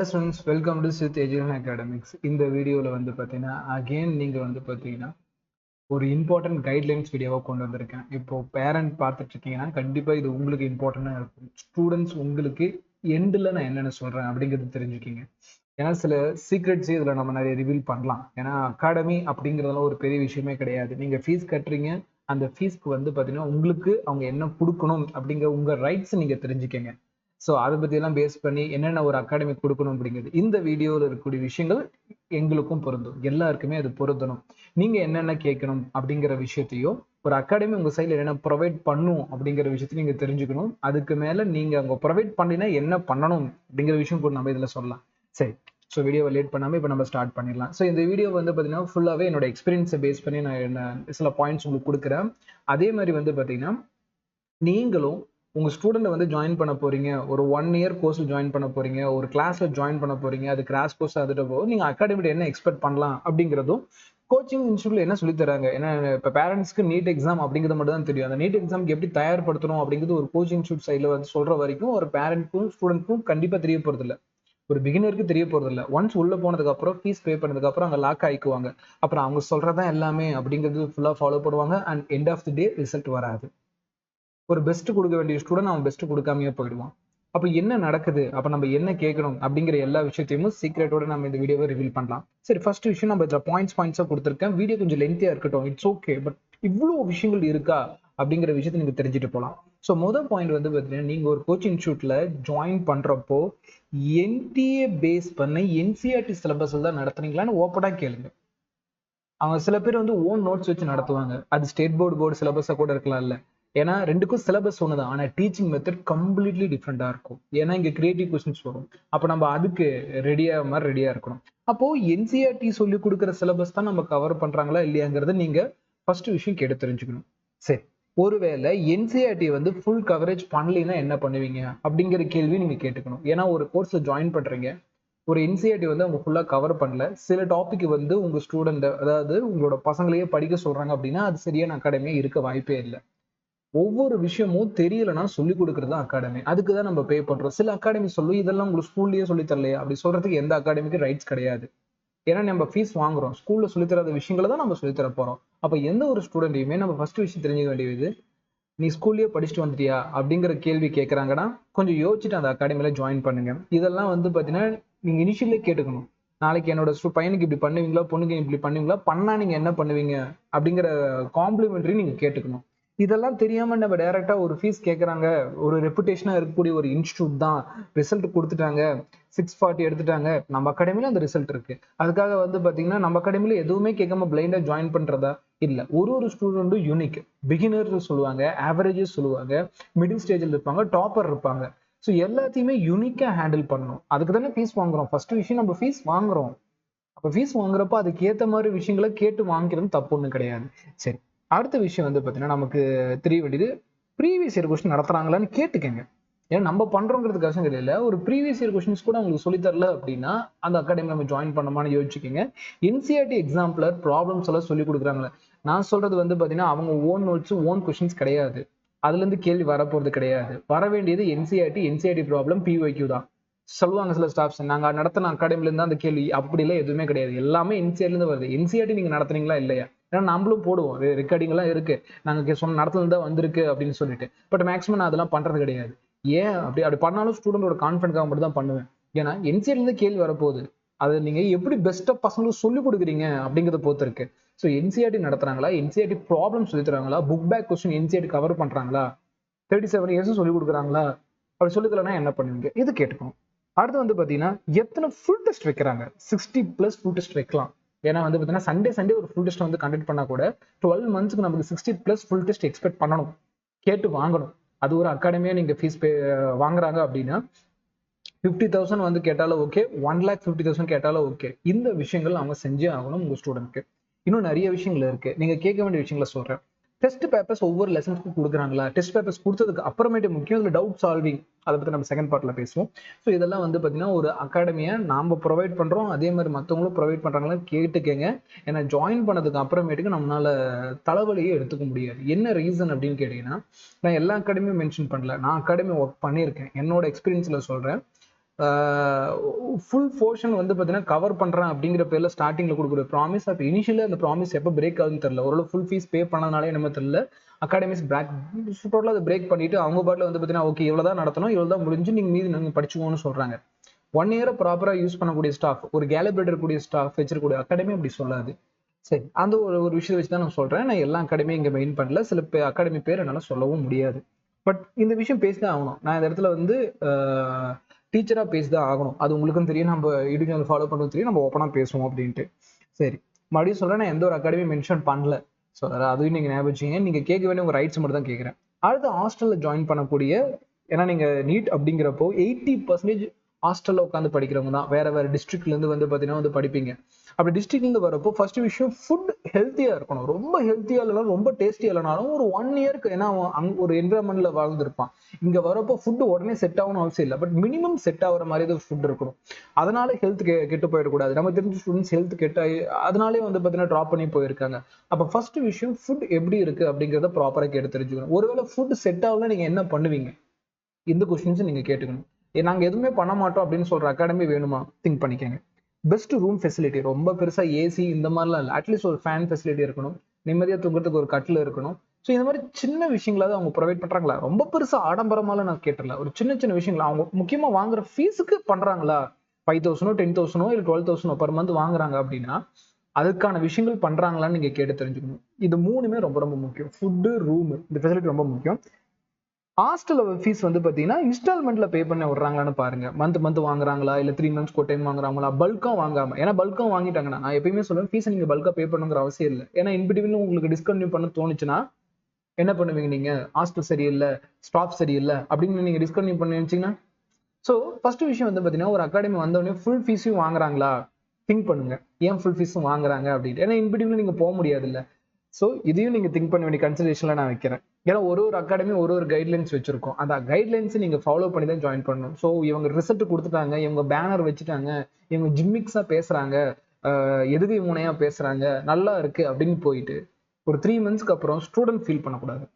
Hello students, welcome to Sith Education Academics. இந்த வீடியோவில் வந்து பார்த்தீங்கன்னா அகெயின் நீங்கள் வந்து பார்த்தீங்கன்னா ஒரு இம்பார்ட்டன்ட் கைட்லைன்ஸ் வீடியோவை கொண்டு வந்திருக்கேன். இப்போ பேரண்ட் பார்த்துட்டு இருக்கீங்கன்னா கண்டிப்பாக இது உங்களுக்கு இம்பார்ட்டண்டாக இருக்கும். ஸ்டூடெண்ட்ஸ் உங்களுக்கு எண்டில் நான் என்னென்ன சொல்கிறேன் அப்படிங்கிறது தெரிஞ்சுக்கிங்க. ஏன்னா சில சீக்ரெட்ஸ் இதில் நம்ம நிறைய ரிவீல் பண்ணலாம். ஏன்னா அகாடமி அப்படிங்கிறதெல்லாம் ஒரு பெரிய விஷயமே கிடையாது. நீங்கள் ஃபீஸ் கட்டுறீங்க, அந்த ஃபீஸ்க்கு வந்து பார்த்தீங்கன்னா உங்களுக்கு அவங்க என்ன கொடுக்கணும் அப்படிங்கிற உங்கள் ரைட்ஸ் நீங்கள் தெரிஞ்சுக்கங்க. ஸோ அதை பற்றியெல்லாம் பேஸ் பண்ணி என்னென்ன ஒரு அகாடமிக் கொடுக்கணும் அப்படிங்கிறது இந்த வீடியோவில் இருக்கக்கூடிய விஷயங்கள் எங்களுக்கும் பொருந்தும், எல்லாருக்குமே அது பொருந்தணும். நீங்கள் என்னென்ன கேட்கணும் அப்படிங்கிற விஷயத்தையும் ஒரு அகாடமி உங்கள் சைடில் என்னென்ன ப்ரொவைட் பண்ணும் அப்படிங்கிற விஷயத்தையும் நீங்கள் தெரிஞ்சுக்கணும். அதுக்கு மேலே நீங்கள் அவங்க ப்ரொவைட் பண்ணினா என்ன பண்ணணும் அப்படிங்கிற விஷயம் கூட நம்ம இதில் சொல்லலாம். சரி, ஸோ வீடியோவை லேட் பண்ணாமல் இப்போ நம்ம ஸ்டார்ட் பண்ணிடலாம். ஸோ இந்த வீடியோ வந்து பார்த்தீங்கன்னா ஃபுல்லாகவே என்னோட எக்ஸ்பீரியன்ஸை பேஸ் பண்ணி நான் என்ன சில பாயிண்ட்ஸ் உங்களுக்கு கொடுக்குறேன். அதே மாதிரி வந்து பார்த்தீங்கன்னா நீங்களும் உங்கள் ஸ்டூடெண்ட்டை வந்து ஜாயின் பண்ண போகிறீங்க, ஒரு 1 இயர் கோர்ஸில் ஜாயின் பண்ண போகிறீங்க, ஒரு கிளாஸில் ஜாயின் பண்ண போகிறீங்க, அது கிராஷ் கோர்ஸ் அதுட்டு போகும். நீங்கள் அகாடமியில் என்ன எக்ஸ்பெக்ட் பண்ணலாம் அப்படிங்கிறதும் கோச்சிங் இன்ஸ்டியூட்டில் என்ன சொல்லி தராங்க. ஏன்னா இப்போ பேரண்ட்ஸ்க்கு நீட் எக்ஸாம் அப்படிங்கிறது மட்டும் தான் தெரியும். அந்த நீட் எக்ஸாமுக்கு எப்படி தயார்படுத்தணும் அப்படிங்கிறது ஒரு கோச்சிங் இன்ஸ்டியூட் சைடில் வந்து சொல்கிற வரைக்கும் ஒரு பேரண்ட்க்கும் ஸ்டூடெண்ட்க்கும் கண்டிப்பாக தெரிய போகிறதில்ல, ஒரு பிகினருக்கு தெரிய போகிறதில்ல. ஒன்ஸ் உள்ளே போனதுக்கப்புறம் ஃபீஸ் பே பண்ணதுக்கப்புறம் அங்கே லாக் ஆகிக்குவாங்க. அப்புறம் அவங்க சொல்கிறதான் எல்லாமே அப்படிங்கிறது ஃபுல்லாக ஃபாலோ பண்ணுவாங்க. And end of the day result வராது. ஒரு பெஸ்ட் கொடுக்க வேண்டிய ஸ்டூடெண்ட் அவன் பெஸ்ட் கொடுக்காமையே போயிடுவான். அப்போ என்ன நடக்குது, அப்போ நம்ம என்ன கேட்கணும் அப்படிங்கிற எல்லா விஷயத்தையும் சீக்ரெட்டோட நம்ம இந்த வீடியோவை ரிவீல் பண்ணலாம். சரி, ஃபர்ஸ்ட் விஷயம் நம்ம இதில் பாயிண்ட்ஸாக கொடுத்துருக்கேன். வீடியோ கொஞ்சம் லென்த்தியாக இருக்கட்டும், இட்ஸ் ஓகே. பட் இவ்வளோ விஷயங்கள் இருக்கா அப்படிங்கிற விஷயத்தை நீங்கள் தெரிஞ்சுட்டு போகலாம். ஸோ முதல் பாயிண்ட் வந்து பார்த்தீங்கன்னா, நீங்கள் ஒரு கோச்சிங் இன்ஸ்டியூட்டில் ஜாயின் பண்ணுறப்போ என்டிஏ பேஸ் பண்ண என்சிஆர்டி சிலபஸில் தான் நடத்துறீங்களான்னு ஓப்பனாக கேளுங்க. அவங்க சில பேர் வந்து ஓன் நோட்ஸ் வச்சு நடத்துவாங்க. அது ஸ்டேட் போர்டு சிலபஸாக கூட இருக்கலாம். இல்லை, ஏன்னா ரெண்டுக்கும் சிலபஸ் ஒன்று தான், ஆனால் டீச்சிங் மெத்தட் கம்ப்ளீட்லி டிஃப்ரெண்டாக இருக்கும். ஏன்னா இங்கே கிரியேட்டிவ் கொஸ்டின்ஸ் வரும். அப்போ நம்ம அதுக்கு ரெடியாக இருக்கணும். அப்போ என்சிஆர்டி சொல்லி கொடுக்குற சிலபஸ் தான் நம்ம கவர் பண்ணுறாங்களா இல்லையாங்கிறத நீங்கள் ஃபர்ஸ்ட் விஷயம் கேட்டு தெரிஞ்சுக்கணும். சரி, ஒருவேளை என்சிஆர்டி வந்து ஃபுல் கவரேஜ் பண்ணலைன்னா என்ன பண்ணுவீங்க அப்படிங்கிற கேள்வி நீங்கள் கேட்டுக்கணும். ஏன்னா ஒரு கோர்ஸில் ஜாயின் பண்ணுறீங்க, ஒரு என்சிஆர்டி வந்து அவங்க ஃபுல்லாக கவர் பண்ணல, சில டாபிக் வந்து உங்கள் ஸ்டூடெண்ட் அதாவது உங்களோட பசங்களையே படிக்க சொல்கிறாங்க அப்படின்னா அது சரியான அகாடமியாக இருக்க வாய்ப்பே இல்லை. ஒவ்வொரு விஷயமும் தெரியலன்னா சொல்லிக் கொடுக்குறது தான் அகாடமி. அதுக்கு தான் நம்ம பே பண்றோம். சில அகாடமி சொல்லும் இதெல்லாம் உங்களுக்கு ஸ்கூல்லயே சொல்லி தரலையா, அப்படி சொல்றதுக்கு எந்த அகாடமிக்கு ரைட்ஸ் கிடையாது. ஏன்னா நம்ம ஃபீஸ் வாங்குறோம், ஸ்கூல்ல சொல்லி தராத விஷயங்களை தான் நம்ம சொல்லி தர போறோம். அப்ப எந்த ஒரு ஸ்டூடெண்ட்டையுமே நம்ம ஃபர்ஸ்ட் விஷயம் தெரிஞ்சுக்க வேண்டியது, நீ ஸ்கூல்லயே படிச்சுட்டு வந்துட்டியா அப்படிங்கிற கேள்வி கேட்கறாங்கன்னா கொஞ்சம் யோசிச்சுட்டு அந்த அகாடமியில ஜாயின் பண்ணுங்க. இதெல்லாம் வந்து பாத்தீங்கன்னா நீங்க இனிஷியலே கேட்டுக்கணும். நாளைக்கு என்னோட பையனுக்கு இப்படி பண்ணுவீங்களா, பொண்ணுக்கு இப்படி பண்ணுவீங்களா, பண்ணா நீங்க என்ன பண்ணுவீங்க அப்படிங்கிற காம்ப்ளிமெண்டரி நீங்க கேட்டுக்கணும். இதெல்லாம் தெரியாம நம்ம டைரக்டா ஒரு ஃபீஸ் கேட்கறாங்க, ஒரு ரெப்புடேஷனா இருக்கக்கூடிய ஒரு இன்ஸ்டியூட் தான் ரிசல்ட் கொடுத்துட்டாங்க, 640 எடுத்துட்டாங்க, நம்ம அகாடமில அந்த ரிசல்ட் இருக்கு, அதுக்காக வந்து பாத்தீங்கன்னா நம்ம அகாடமில எதுவுமே கேட்காம பிளைண்டா ஜாயின் பண்றதா இல்ல. ஒரு ஸ்டூடெண்டும் யூனிக். பிகினர்ஸ் சொல்லுவாங்க, ஆவரேஜஸ் சொல்லுவாங்க, மிடில் ஸ்டேஜில் இருப்பாங்க, டாப்பர் இருப்பாங்க. ஸோ எல்லாத்தையுமே யூனிக்கா ஹேண்டில் பண்ணணும். அதுக்கு தானே ஃபீஸ் வாங்குறோம். ஃபர்ஸ்ட் விஷயம் நம்ம ஃபீஸ் வாங்குறோம். அப்ப ஃபீஸ் வாங்குறப்ப அதுக்கு ஏத்த மாதிரி விஷயங்களை கேட்டு வாங்கிக்கிறது தப்பு ஒன்றும் கிடையாது. சரி, அடுத்த விஷயம் வந்து பார்த்தீங்கன்னா நமக்கு தெரிய வேண்டியது, ப்ரீவியஸ் இயர் கொஸ்டின் நடத்துறாங்களான்னு கேட்டுக்கங்க. ஏன்னா நம்ம பண்றோங்கிறது கஷ்டம் இல்லை. ஒரு ப்ரீவியஸ் இயர் கொஸ்டின்ஸ் கூட அவங்களுக்கு சொல்லி தரல அப்படின்னா அந்த அகாடமி நம்ம ஜாயின் பண்ணோமான்னு யோசிச்சுக்கோங்க. என்சிஆர்டி எக்ஸாம்பிள் ப்ராப்ளம்ஸ் எல்லாம் சொல்லி கொடுக்குறாங்களே, நான் சொல்றது வந்து பார்த்தீங்கன்னா அவங்க ஓன் நோட்ஸ் ஓன் கொஸ்டின்ஸ் கிடையாது. அதுல இருந்து கேள்வி வரப்போறது கிடையாது. வர வேண்டியது என்சிஆர்டி ப்ராப்ளம் பிஒய்க்யூ தான் சொல்லுவாங்க சில ஸ்டாஃப்ஸ். நாங்க நடத்தின அகாடமில இருந்தா அந்த கேள்வி அப்படிலாம் எதுவுமே கிடையாது. எல்லாமே என்சிஆர்ல இருந்து வருது. என்சிஆர்டி நீங்க நடத்துறீங்களா இல்லையா, ஏன்னா நம்மளும் போடுவோம், ரெக்கார்டிங் எல்லாம் இருக்கு, நாங்க சொன்ன நடத்துல தான் வந்திருக்கு அப்படின்னு சொல்லிட்டு. பட் மேக்ஸிமம் நான் அதெல்லாம் பண்றது கிடையாது. ஏன் அப்படி பண்ணாலும் ஸ்டூடெண்டோட கான்ஃபிடன்ஸ் மட்டும் தான் பண்ணுவேன். ஏன்னா என்சிஆர்ல இருந்து கேள்வி வரப்போகுது, அதை நீங்க எப்படி பெஸ்டா பசங்களுக்கு சொல்லிக் கொடுக்குறீங்க அப்படிங்கிறத பொறுத்து இருக்கு. ஸோ என்சிஆர்டி நடத்துறாங்களா, என்சிஆர்டி ப்ராப்ளம் சொல்லி தராங்களா, book back question NCRT cover பண்றாங்களா, 37 இயர்ஸ் சொல்லி கொடுக்குறாங்களா, அப்படி சொல்லி தரலன்னா என்ன பண்ணுவீங்க, இது கேட்டுக்கணும். அடுத்து வந்து பாத்தீங்கன்னா எத்தனை ஃபுல் டெஸ்ட் வைக்கிறாங்க, 60+ ஃபுல் டெஸ்ட் வைக்கலாம். ஏன்னா வந்து பாத்தீங்கன்னா சண்டே ஒரு ஃபுல் டெஸ்ட் வந்து கண்டக்ட் பண்ணா கூட 12 மந்த்ஸ்க்கு நமக்கு 60+ ஃபுல் டெஸ்ட் எக்ஸ்பெக்ட் பண்ணணும், கேட்டு வாங்கணும். அது ஒரு அகாடமியா நீங்க ஃபீஸ் வாங்குறாங்க அப்படின்னா 50,000 வந்து கேட்டாலும் ஓகே, 1,50,000 கேட்டாலும் ஓகே. இந்த விஷயங்கள் அவங்க செஞ்சே ஆகணும் உங்க ஸ்டூடெண்ட்க்கு. இன்னும் நிறைய விஷயங்கள் இருக்கு, நீங்க கேட்க வேண்டிய விஷயங்களை சொல்றேன். டெஸ்ட் பேப்பர்ஸ் ஒவ்வொரு லெசன்ஸ்க்கும் கொடுக்குறாங்களா, டெஸ்ட் பேப்பர்ஸ் கொடுத்ததுக்கு அப்புறமேட்டு முக்கியம் இதில் டவுட் சால்விங், அதை பற்றி நம்ம செகண்ட் பார்ட்ல பேசுவோம். ஸோ இதெல்லாம் வந்து பார்த்தீங்கன்னா ஒரு அகாடமியை நாம ப்ரொவைட் பண்றோம், அதே மாதிரி மற்றவங்களும் ப்ரொவைட் பண்றாங்களா கேட்டுக்கங்க. ஏன்னா ஜாயின் பண்ணதுக்கு அப்புறமேட்டுக்கு நம்மளால தலைவலியே எடுத்துக்க முடியாது. என்ன ரீசன் அப்படின்னு கேட்டீங்கன்னா, நான் எல்லா அகாடமியும் மென்ஷன் பண்ணல, நான் அகாடமி ஒர்க் பண்ணியிருக்கேன், என்னோட எக்ஸ்பீரியன்ஸ்ல சொல்றேன். ஃபுல் போர்ஷன் வந்து பார்த்தீங்கன்னா கவர் பண்ணுறேன் அப்படிங்கிற பேரில் ஸ்டார்டிங்கில் கொடுக்குற ப்ராமிஸ் அப்போ இனிஷியலாக அந்த ப்ராமிஸ் எப்போ பிரேக் ஆகுதுன்னு தெரியல. ஓரளவு ஃபுல் ஃபீஸ் பே பண்ணதுனாலே என்னமோ தெரியல, அகாடமிஸ் பேக் டோட்டலாக அதை பிரேக் பண்ணிட்டு அவங்க பாட்டில் வந்து பார்த்தீங்கன்னா ஓகே இவ்வளோ தான் நடத்தணும், இவ்வளோ தான் முடிஞ்சு நீங்கள் மீதி நீங்கள் படிச்சுக்கோன்னு சொல்கிறாங்க. 1 இயரை ப்ராப்பராக யூஸ் பண்ணக்கூடிய ஸ்டாஃப், ஒரு கேலிபிரேட்டர் கூடிய ஸ்டாஃப் வச்சிருக்கக்கூடிய அகாடமி அப்படி சொல்லாது. சரி, அந்த ஒரு விஷயத்தை வச்சு தான் நான் சொல்கிறேன். நான் எல்லா அகாடமியும் இங்கே மெயின் பண்ணல, சில அகாடமி பேர் என்னால் சொல்லவும் முடியாது. பட் இந்த விஷயம் பேசிதான் ஆகணும். நான் இந்த இடத்துல வந்து டீச்சராக பேசிதான் ஆகணும். அது உங்களுக்கும் தெரியும், நம்ம யூடியூப் ஃபாலோ பண்ணுறது தெரியும், நம்ம ஓப்பனாக பேசுவோம் அப்படின்ட்டு. சரி, மறுபடியும் சொல்கிறேன், நான் எந்த ஒரு அகாடமி மென்ஷன் பண்ணல. ஸோ அதுவும் நீங்கள் ஞாபகம் வச்சுங்க. நீங்கள் கேட்க வேண்டிய உங்கள் ரைட்ஸ் மட்டும் தான் கேட்குறேன். அடுத்து ஹாஸ்டலில் ஜாயின் பண்ணக்கூடிய, ஏன்னா நீங்கள் நீட் அப்படிங்கிறப்போ 80% ஹாஸ்டலில் உட்காந்து படிக்கிறவங்க தான். வேற வேற டிஸ்ட்ரிக்ட்லேருந்து வந்து பார்த்தீங்கன்னா வந்து படிப்பீங்க. அப்படி டிஸ்ட்ரிக்ட்லேருந்து வரப்போ ஃபர்ஸ்ட் விஷயம் ஃபுட் ஹெல்த்தியாக இருக்கணும். ரொம்ப ஹெல்த்தியாக இல்லைனாலும் ரொம்ப டேஸ்டியாக இல்லைனாலும் ஒரு 1 இயருக்கு, ஏன்னா அவன் அங்கே ஒரு என்விரான்மெண்ட்ல வாழ்ந்துருப்பான். இங்கே வரப்போ ஃபுட்டு உடனே செட் ஆகணும் அவசியம் இல்லை, பட் மினிமம் செட் ஆகிற மாதிரி தான் ஃபுட் இருக்கணும். அதனால ஹெல்த் கெட்டு போயிடக்கூடாது. நம்ம தெரிஞ்ச ஸ்டூடெண்ட்ஸ் ஹெல்த் கெட்டாகி அதனாலே வந்து பார்த்தீங்கன்னா ட்ராப் பண்ணி போயிருக்காங்க. அப்போ ஃபர்ஸ்ட் விஷயம் ஃபுட் எப்படி இருக்கு அப்படிங்கிறத ப்ராப்பராக கேட்டு தெரிஞ்சுக்கணும். ஒருவேளை ஃபுட் செட் ஆகலாம், நீங்கள் என்ன பண்ணுவீங்க? இந்த கொஸ்டின்ஸ் நீங்கள் கேட்டுக்கணும். நாங்கள் எதுவுமே பண்ண மாட்டோம் அப்படின்னு சொல்ற அகாடமி வேணுமா? திங்க் பண்ணிக்கங்க. பெஸ்ட் ரூம் ஃபெசிலிட்டி, ரொம்ப பெருசாக ஏசி இந்த மாதிரிலாம் இல்லை, அட்லீஸ்ட் ஒரு ஃபேன் ஃபெசிலிட்டி இருக்கணும், நிம்மதியாக தூங்குறதுக்கு ஒரு கட்டில் இருக்கணும். ஸோ இந்த மாதிரி சின்ன விஷயங்களாவது அவங்க ப்ரொவைட் பண்ணுறாங்களா? ரொம்ப பெருசாக ஆடம்பரமாலாம் நான் கேட்டுடல, ஒரு சின்ன சின்ன விஷயங்களா அவங்க முக்கியமாக வாங்குற ஃபீஸுக்கு பண்ணுறாங்களா? 5,000 10,000 இல்லை 12,000 பர் மந்த் வாங்குறாங்க அப்படின்னா அதுக்கான விஷயங்கள் பண்றாங்களான்னு நீங்க கேட்டு தெரிஞ்சுக்கணும். இது 3மே ரொம்ப ரொம்ப முக்கியம். ஃபுட்டு, ரூம், இந்த ஃபெசிலிட்டி ரொம்ப முக்கியம். ஹாஸ்டல் ஃபீஸ் வந்து பாத்தீங்கன்னா இன்ஸ்டால்மெண்ட்ல பே பண்ண விடுறாங்களான்னு பாருங்க. மந்த் வாங்குறாங்களா, இல்ல 3 மந்த்ஸ்க்கு ஒரு டைம் வாங்குறாங்களா, பல்கா வாங்காம. ஏன்னா பல்கா வாங்கிட்டாங்கன்னா, நான் எப்பயுமே சொல்லுவேன், ஃபீஸ் நீங்க பல்கா பே பண்ணுங்கிற அவசியம் இல்லை. ஏன்னா இன்பிட்வீன் உங்களுக்கு டிஸ்கண்டினியூ பண்ண தோணுச்சுன்னா என்ன பண்ணுவீங்க? நீங்க ஹாஸ்டல் சரியில்லை, ஸ்டாஃப் சரியில்லை அப்படின்னு நீங்க டிஸ்கண்டினியூ பண்ணி நினைச்சீங்கன்னா, ஸோ ஃபர்ஸ்ட் விஷயம் வந்து பாத்தீங்கன்னா ஒரு அகாடமி வந்தோடனே ஃபுல் ஃபீஸையும் வாங்குறாங்களா திங்க் பண்ணுங்க. ஏன் ஃபுல் ஃபீஸும் வாங்குறாங்க அப்படின்ட்டு. ஏன்னா இன்பிட்வீன் நீங்க போக முடியாது இல்ல. ஸோ இதையும் நீங்க திங்க் பண்ண வேண்டிய கன்சிடரேஷன்ல நான் வைக்கிறேன். ஏன்னா ஒரு அகாடமி ஒரு கைட்லைன்ஸ் வச்சிருக்கோம். அந்த கைட்லைன்ஸ் நீங்க ஃபாலோ பண்ணி தான் ஜாயின் பண்ணணும். ஸோ இவங்க ரிசல்ட் கொடுத்துட்டாங்க, இவங்க பேனர் வச்சுட்டாங்க, இவங்க ஜிம்மிக்ஸா பேசுறாங்க, எதுகை முனையா பேசுறாங்க, நல்லா இருக்கு அப்படின்னு போயிட்டு ஒரு 3 மந்த்ஸ்க்கு அப்புறம் ஸ்டூடெண்ட் ஃபீல் பண்ணக்கூடாது.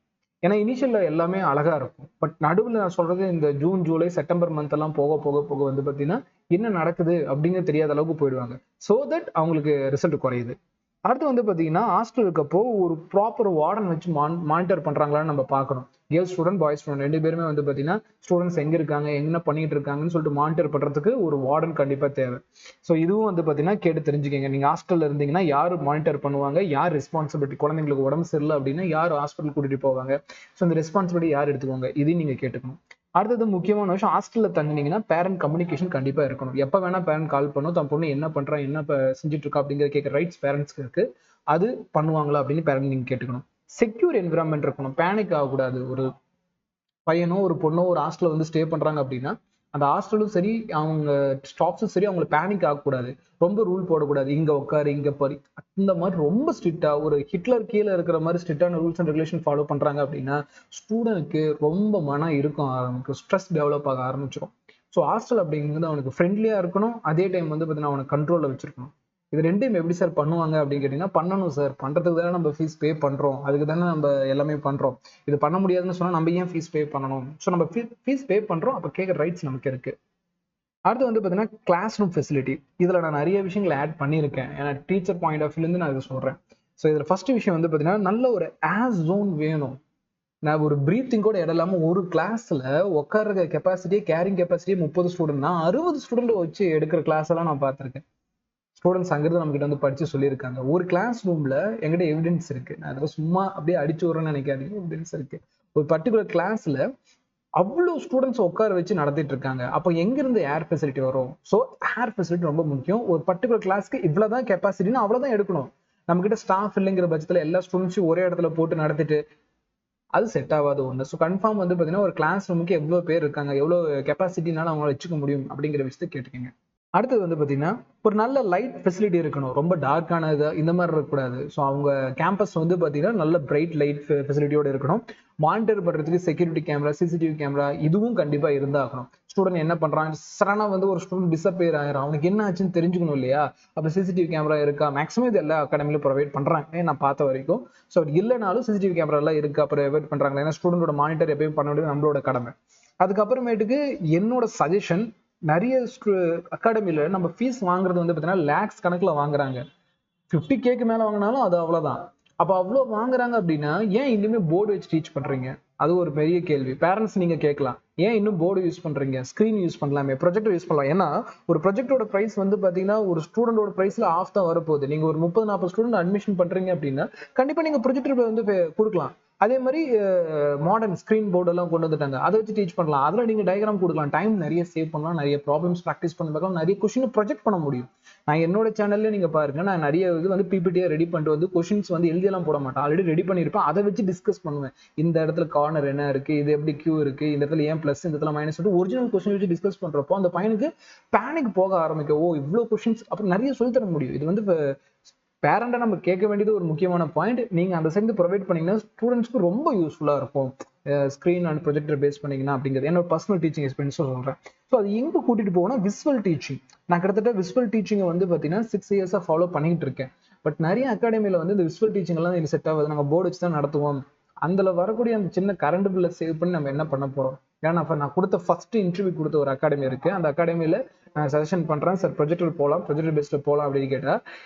ஏன்னா இனிஷியல்ல எல்லாமே அழகா இருக்கும், பட் நடுவில் நான் சொல்றது இந்த ஜூன் ஜூலை செப்டம்பர் மந்த் எல்லாம் போக போக போக வந்து பாத்தீங்கன்னா என்ன நடக்குது அப்படிங்கிறது தெரியாத அளவுக்கு போயிடுவாங்க. ஸோ தட் அவங்களுக்கு ரிசல்ட் குறையுது. அடுத்து வந்து பாத்தீங்கன்னா ஹாஸ்டல் இருக்கப்போ ஒரு ப்ராப்பர் வார்டன் வச்சு மானிட்டர் பண்றாங்களான்னு நம்ம பார்க்கணும். கேர்ள்ஸ் ஸ்டூடெண்ட், பாய்ஸ் ஸ்டூடெண்ட் 2 பேருமே வந்து பாத்தீங்கன்னா ஸ்டூடெண்ட்ஸ் எங்க இருக்காங்க, என்ன பண்ணிட்டு இருக்காங்கன்னு சொல்லிட்டு மானிட்டர் பண்றதுக்கு ஒரு வார்டன் கண்டிப்பா தேவை. ஸோ இதுவும் வந்து பாத்தீங்கன்னா கேட்டு தெரிஞ்சுக்கங்க. நீங்க ஹாஸ்டல்ல இருந்தீங்கன்னா யாரு மானிட்டர் பண்ணுவாங்க, யார் ரெஸ்பான்சிபிலிட்டி, குழந்தைங்களுக்கு உடம்பு சரியில்லை அப்படின்னா யார் ஹாஸ்பிட்டல் கூட்டிட்டு போவாங்க, ஸோ இந்த ரெஸ்பான்சிபிலிட்டி யார் எடுத்துக்கோங்க, இதையும் நீங்க கேட்டுக்கணும். அடுத்தது முக்கியமான விஷயம், ஹாஸ்டல்ல தங்கினீங்கன்னா பேரண்ட் கம்யூனிகேஷன் கண்டிப்பா இருக்கணும். எப்ப வேணா பேரண்ட் கால் பண்ணும், தன் பொண்ணு என்ன பண்றா, என்ன செஞ்சுட்டு இருக்கா அப்படிங்கிற கேட்க ரைட்ஸ் பேரண்ட்ஸ்க்கு இருக்கு. அது பண்ணுவாங்களா அப்படின்னு பேரண்ட் நீங்க கேட்டுக்கணும். செக்யூர் என்விரான்மெண்ட் இருக்கணும், பேனிக் ஆகக்கூடாது. ஒரு பையனோ ஒரு பொண்ணோ ஒரு ஹாஸ்டல்ல வந்து ஸ்டே பண்றாங்க அப்படின்னா அந்த ஹாஸ்டலும் சரி, அவங்க ஸ்டாஃப்ஸும் சரி, அவங்களை பேனிக் ஆகக்கூடாது. ரொம்ப ரூல் போடக்கூடாது, இங்க உட்காரு இங்க பாரு, அந்த மாதிரி ரொம்ப ஸ்ட்ரிக்டா ஒரு ஹிட்லர் கீழே இருக்கிற மாதிரி ஸ்ட்ரிக்டான ரூல்ஸ் அண்ட் ரெகுலேஷன் ஃபாலோ பண்றாங்க அப்படின்னா ஸ்டூடெண்ட்க்கு ரொம்ப மன இருக்கும் ஆரம்பிக்கும், ஸ்ட்ரெஸ் டெவலப் ஆக ஆரம்பிச்சிடும். ஸோ ஹாஸ்டல் அப்படிங்கிறது அவனுக்கு ஃப்ரெண்ட்லியா இருக்கணும், அதே டைம் வந்து பார்த்தீங்கன்னா அவனை கண்ட்ரோல்ல வச்சிருக்கணும். இது ரெண்டும் எப்படி சார் பண்ணுவாங்க அப்படின்னு கேட்டீங்கன்னா, பண்ணணும் சார். பண்றதுக்கு தானே நம்ம ஃபீஸ் பே பண்றோம், அதுக்கு தானே நம்ம எல்லாமே பண்றோம். இது பண்ண முடியாதுன்னு சொன்னா நம்ம ஏன் ஃபீஸ் பே பண்ணணும்? ஸோ நம்ம ஃபீஸ் பே பண்றோம், அப்போ கேட்குற ரைட்ஸ் நமக்கு இருக்கு. அடுத்து வந்து பார்த்தீங்கன்னா கிளாஸ் ரூம் ஃபெசிலிட்டி. இதுல நான் நிறைய விஷயங்களை ஆட் பண்ணியிருக்கேன், ஏன்னா டீச்சர் பாயிண்ட் ஆஃப் வியூலேருந்து நான் இதை சொல்றேன். ஸோ இதுல ஃபர்ஸ்ட் விஷயம் வந்து பார்த்தீங்கன்னா நல்ல ஒரு ஆஸ் ஜோன் வேணும். நான் ஒரு பிரீத்திங் கூட இடம் இல்லாம ஒரு கிளாஸ்ல உட்கார கெப்பாசிட்டியே, கேரிங் கெப்பாசிட்டியே 30 ஸ்டூடெண்ட்னா 60 ஸ்டூடெண்ட் வச்சு எடுக்கிற கிளாஸ் எல்லாம் நான் பார்த்திருக்கேன். ஸ்டூடெண்ட்ஸ் அங்கிருந்து நம்ம கிட்ட வந்து படிச்சு சொல்லியிருக்காங்க. ஒரு கிளாஸ் ரூம்ல எங்கிட்ட எவிடன்ஸ் இருக்கு, நான் அதில் சும்மா அப்படியே அடிச்சு விடுறேன்னு நினைக்காதீங்க, எவிடன்ஸ் இருக்கு. ஒரு பர்டிகுலர் கிளாஸ்ல அவ்வளோ ஸ்டூடெண்ட்ஸ் உட்கார வச்சு நடத்திட்டு இருக்காங்க. அப்போ எங்கிருந்து ஏர் ஃபெசிலிட்டி வரும்? ஸோ ஏர் ஃபெசிலிட்டி ரொம்ப முக்கியம். ஒரு பர்டிகுலர் கிளாஸ்க்கு இவ்வளவுதான் கெப்பாசிட்டினா அவ்வளவுதான் எடுக்கணும். நம்ம கிட்ட ஸ்டாஃப் இல்லைங்கிற பட்சத்துல எல்லா ஸ்டூடெண்ட்ஸையும் ஒரே இடத்துல போட்டு நடத்திட்டு அது செட் ஆகாது ஒண்ணு. ஸோ கன்ஃபார்ம் வந்து பாத்தீங்கன்னா ஒரு கிளாஸ் ரூமுக்கு எவ்வளவு பேர் இருக்காங்க, எவ்வளவு கெப்பாசிட்டினால அவங்களை வச்சுக்க முடியும் அப்படிங்கிற விஷயத்தை கேட்டுக்கங்க. அடுத்தது வந்து பாத்தீங்கன்னா ஒரு நல்ல லைட் ஃபெசிலிட்டி இருக்கணும். ரொம்ப டார்க்கானது இந்த மாதிரி இருக்கக்கூடாது. ஸோ அவங்க கேம்பஸ் வந்து பாத்தீங்கன்னா நல்ல பிரைட் லைட் ஃபெசிலிட்டியோட இருக்கணும். மானிட்டர் பண்றதுக்கு செக்யூரிட்டி கேமரா, சிசிடிவி கேமரா இதுவும் கண்டிப்பா இருந்தாகணும். ஸ்டூடெண்ட் என்ன பண்றாங்க, சடனா வந்து ஒரு ஸ்டூடெண்ட் டிஸப்பியர் ஆயிரும், அவனுக்கு என்ன ஆச்சுன்னு தெரிஞ்சுக்கணும் இல்லையா? அப்ப சிசிடிவி கேமரா இருக்கா? மேக்ஸிமம் இது எல்லா அகாடமிலும் ப்ரொவைட் பண்றாங்க நான் பார்த்த வரைக்கும். ஸோ இல்லைனாலும் சிசிடிவி கேமரா எல்லாம் இருக்கு, ப்ரொவைட் பண்றாங்க. ஏன்னா ஸ்டூடெண்டோட மானிட்டர் எப்பயும் பண்ண வேண்டியது நம்மளோட கடமை. அதுக்கப்புறமேட்டுக்கு என்னோட சஜஷன், நிறைய அகாடமில நம்ம ஃபீஸ் வாங்குறது வந்து பார்த்தீங்கன்னா லேக்ஸ் கணக்கில் வாங்குறாங்க. 50K மேல வாங்கினாலும் அது அவ்வளவுதான். அப்ப அவ்வளவு வாங்குறாங்க அப்படின்னா ஏன் இன்னுமே போர்டு வச்சு டீச் பண்றீங்க? அது ஒரு பெரிய கேள்வி. பேரண்ட்ஸ் நீங்க கேட்கலாம். ஏன் இன்னும் போர்டு யூஸ் பண்றீங்க? ஸ்கிரீன் யூஸ் பண்ணலாமே, ப்ரொஜெக்டர் யூஸ் பண்ணலாம். ஏன்னா ஒரு ப்ரொஜெக்டோட பிரைஸ் வந்து பாத்தீங்கன்னா ஒரு ஸ்டூடெண்டோட பிரைஸ்ல ஆஃப் தான் வரப்போகுது. நீங்க ஒரு 30-40 ஸ்டூடெண்ட் அட்மிஷன் பண்றீங்க அப்படின்னா கண்டிப்பா நீங்க ப்ரொஜெக்டர் வந்து கொடுக்கலாம். அதே மாதிரி மாடர்ன் ஸ்கிரீன் போர்டு எல்லாம் கொண்டு வந்துட்டாங்க. அதை வச்சு டீச் பண்ணலாம். அதுல நீங்க டயக்ராம் கொடுக்கலாம். டைம் நிறைய சேவ் பண்ணலாம். நிறைய ப்ராப்ளம்ஸ் ப்ராக்டிஸ் பண்ணலாம். நிறைய கொஸ்டின் ப்ரொஜெக்ட் பண்ண முடியும். நான் என்னோட சேனல்ல நீங்க பாருங்க, நான் நிறைய இது வந்து பிபிடியா ரெடி பண்ணிட்டு வந்து கொஸ்டின்ஸ் வந்து எழுதியெல்லாம் போட மாட்டேன். ஆல்ரெடி ரெடி பண்ணியிருப்பேன். அதை வச்சு டிஸ்கஸ் பண்ணுவேன். இந்த இடத்துல கார்னர் என்ன இருக்கு, இது எப்படி கியூ இருக்கு, இந்த இடத்துல ஏன் பிளஸ், இந்த இடத்துல மைனஸ், ஒரிஜினல் கொஸ்டின் வச்சு டிஸ்கஸ் பண்றப்போ அந்த பையனுக்கு பேனிக் போக ஆரம்பிக்கும். ஓ இவ்வளவு கொஸ்டின்ஸ், அப்புறம் நிறைய சொல்லி தர முடியும். இது வந்து பேரண்டா நம்ம கேட்க வேண்டியது ஒரு முக்கியமான பாயிண்ட். நீங்க அந்த சைடு ப்ரொவைட் பண்ணீங்கன்னா ஸ்டூடெண்ட்ஸ்க்கு ரொம்ப யூஸ்ஃபுல்லா இருக்கும். ஸ்கிரீன் அண்ட் ப்ரொஜெக்டர் பேஸ் பண்ணீங்கன்னா அப்படிங்கிறது என்னோட பர்சனல் டீச்சிங் எக்ஸ்பீரியன்ஸ் சொல்றேன். ஸோ அது எங்க கூட்டிட்டு போகணும்னா விசுவல் டீச்சிங். நான் கிட்டத்தட்ட விசுவல் டீச்சிங் வந்து பார்த்தீங்கன்னா 6 இயர்ஸா ஃபாலோ பண்ணிட்டு இருக்கேன். பட் நிறைய அகாடமியில வந்து இந்த விசுவல் டீச்சிங் எல்லாம் எனக்கு செட் ஆகுது. நாங்கள் போர்டு வச்சு தான் நடத்துவோம். அதுல வரக்கூடிய அந்த சின்ன கரண்ட் பில்லை சேவ் பண்ணி நம்ம என்ன பண்ண போறோம்? ஏன்னா நான் கொடுத்த ஃபர்ஸ்ட் இன்டர்வியூ கொடுத்த ஒரு அகாடமி இருக்கு. அந்த அகாடமியில நான் சஜஷன் பண்றேன், சார் ப்ரொஜெக்டர் போகலாம், ப்ரொஜெக்டர் பேஸ்ல போகலாம் அப்படின்னு கேட்டா,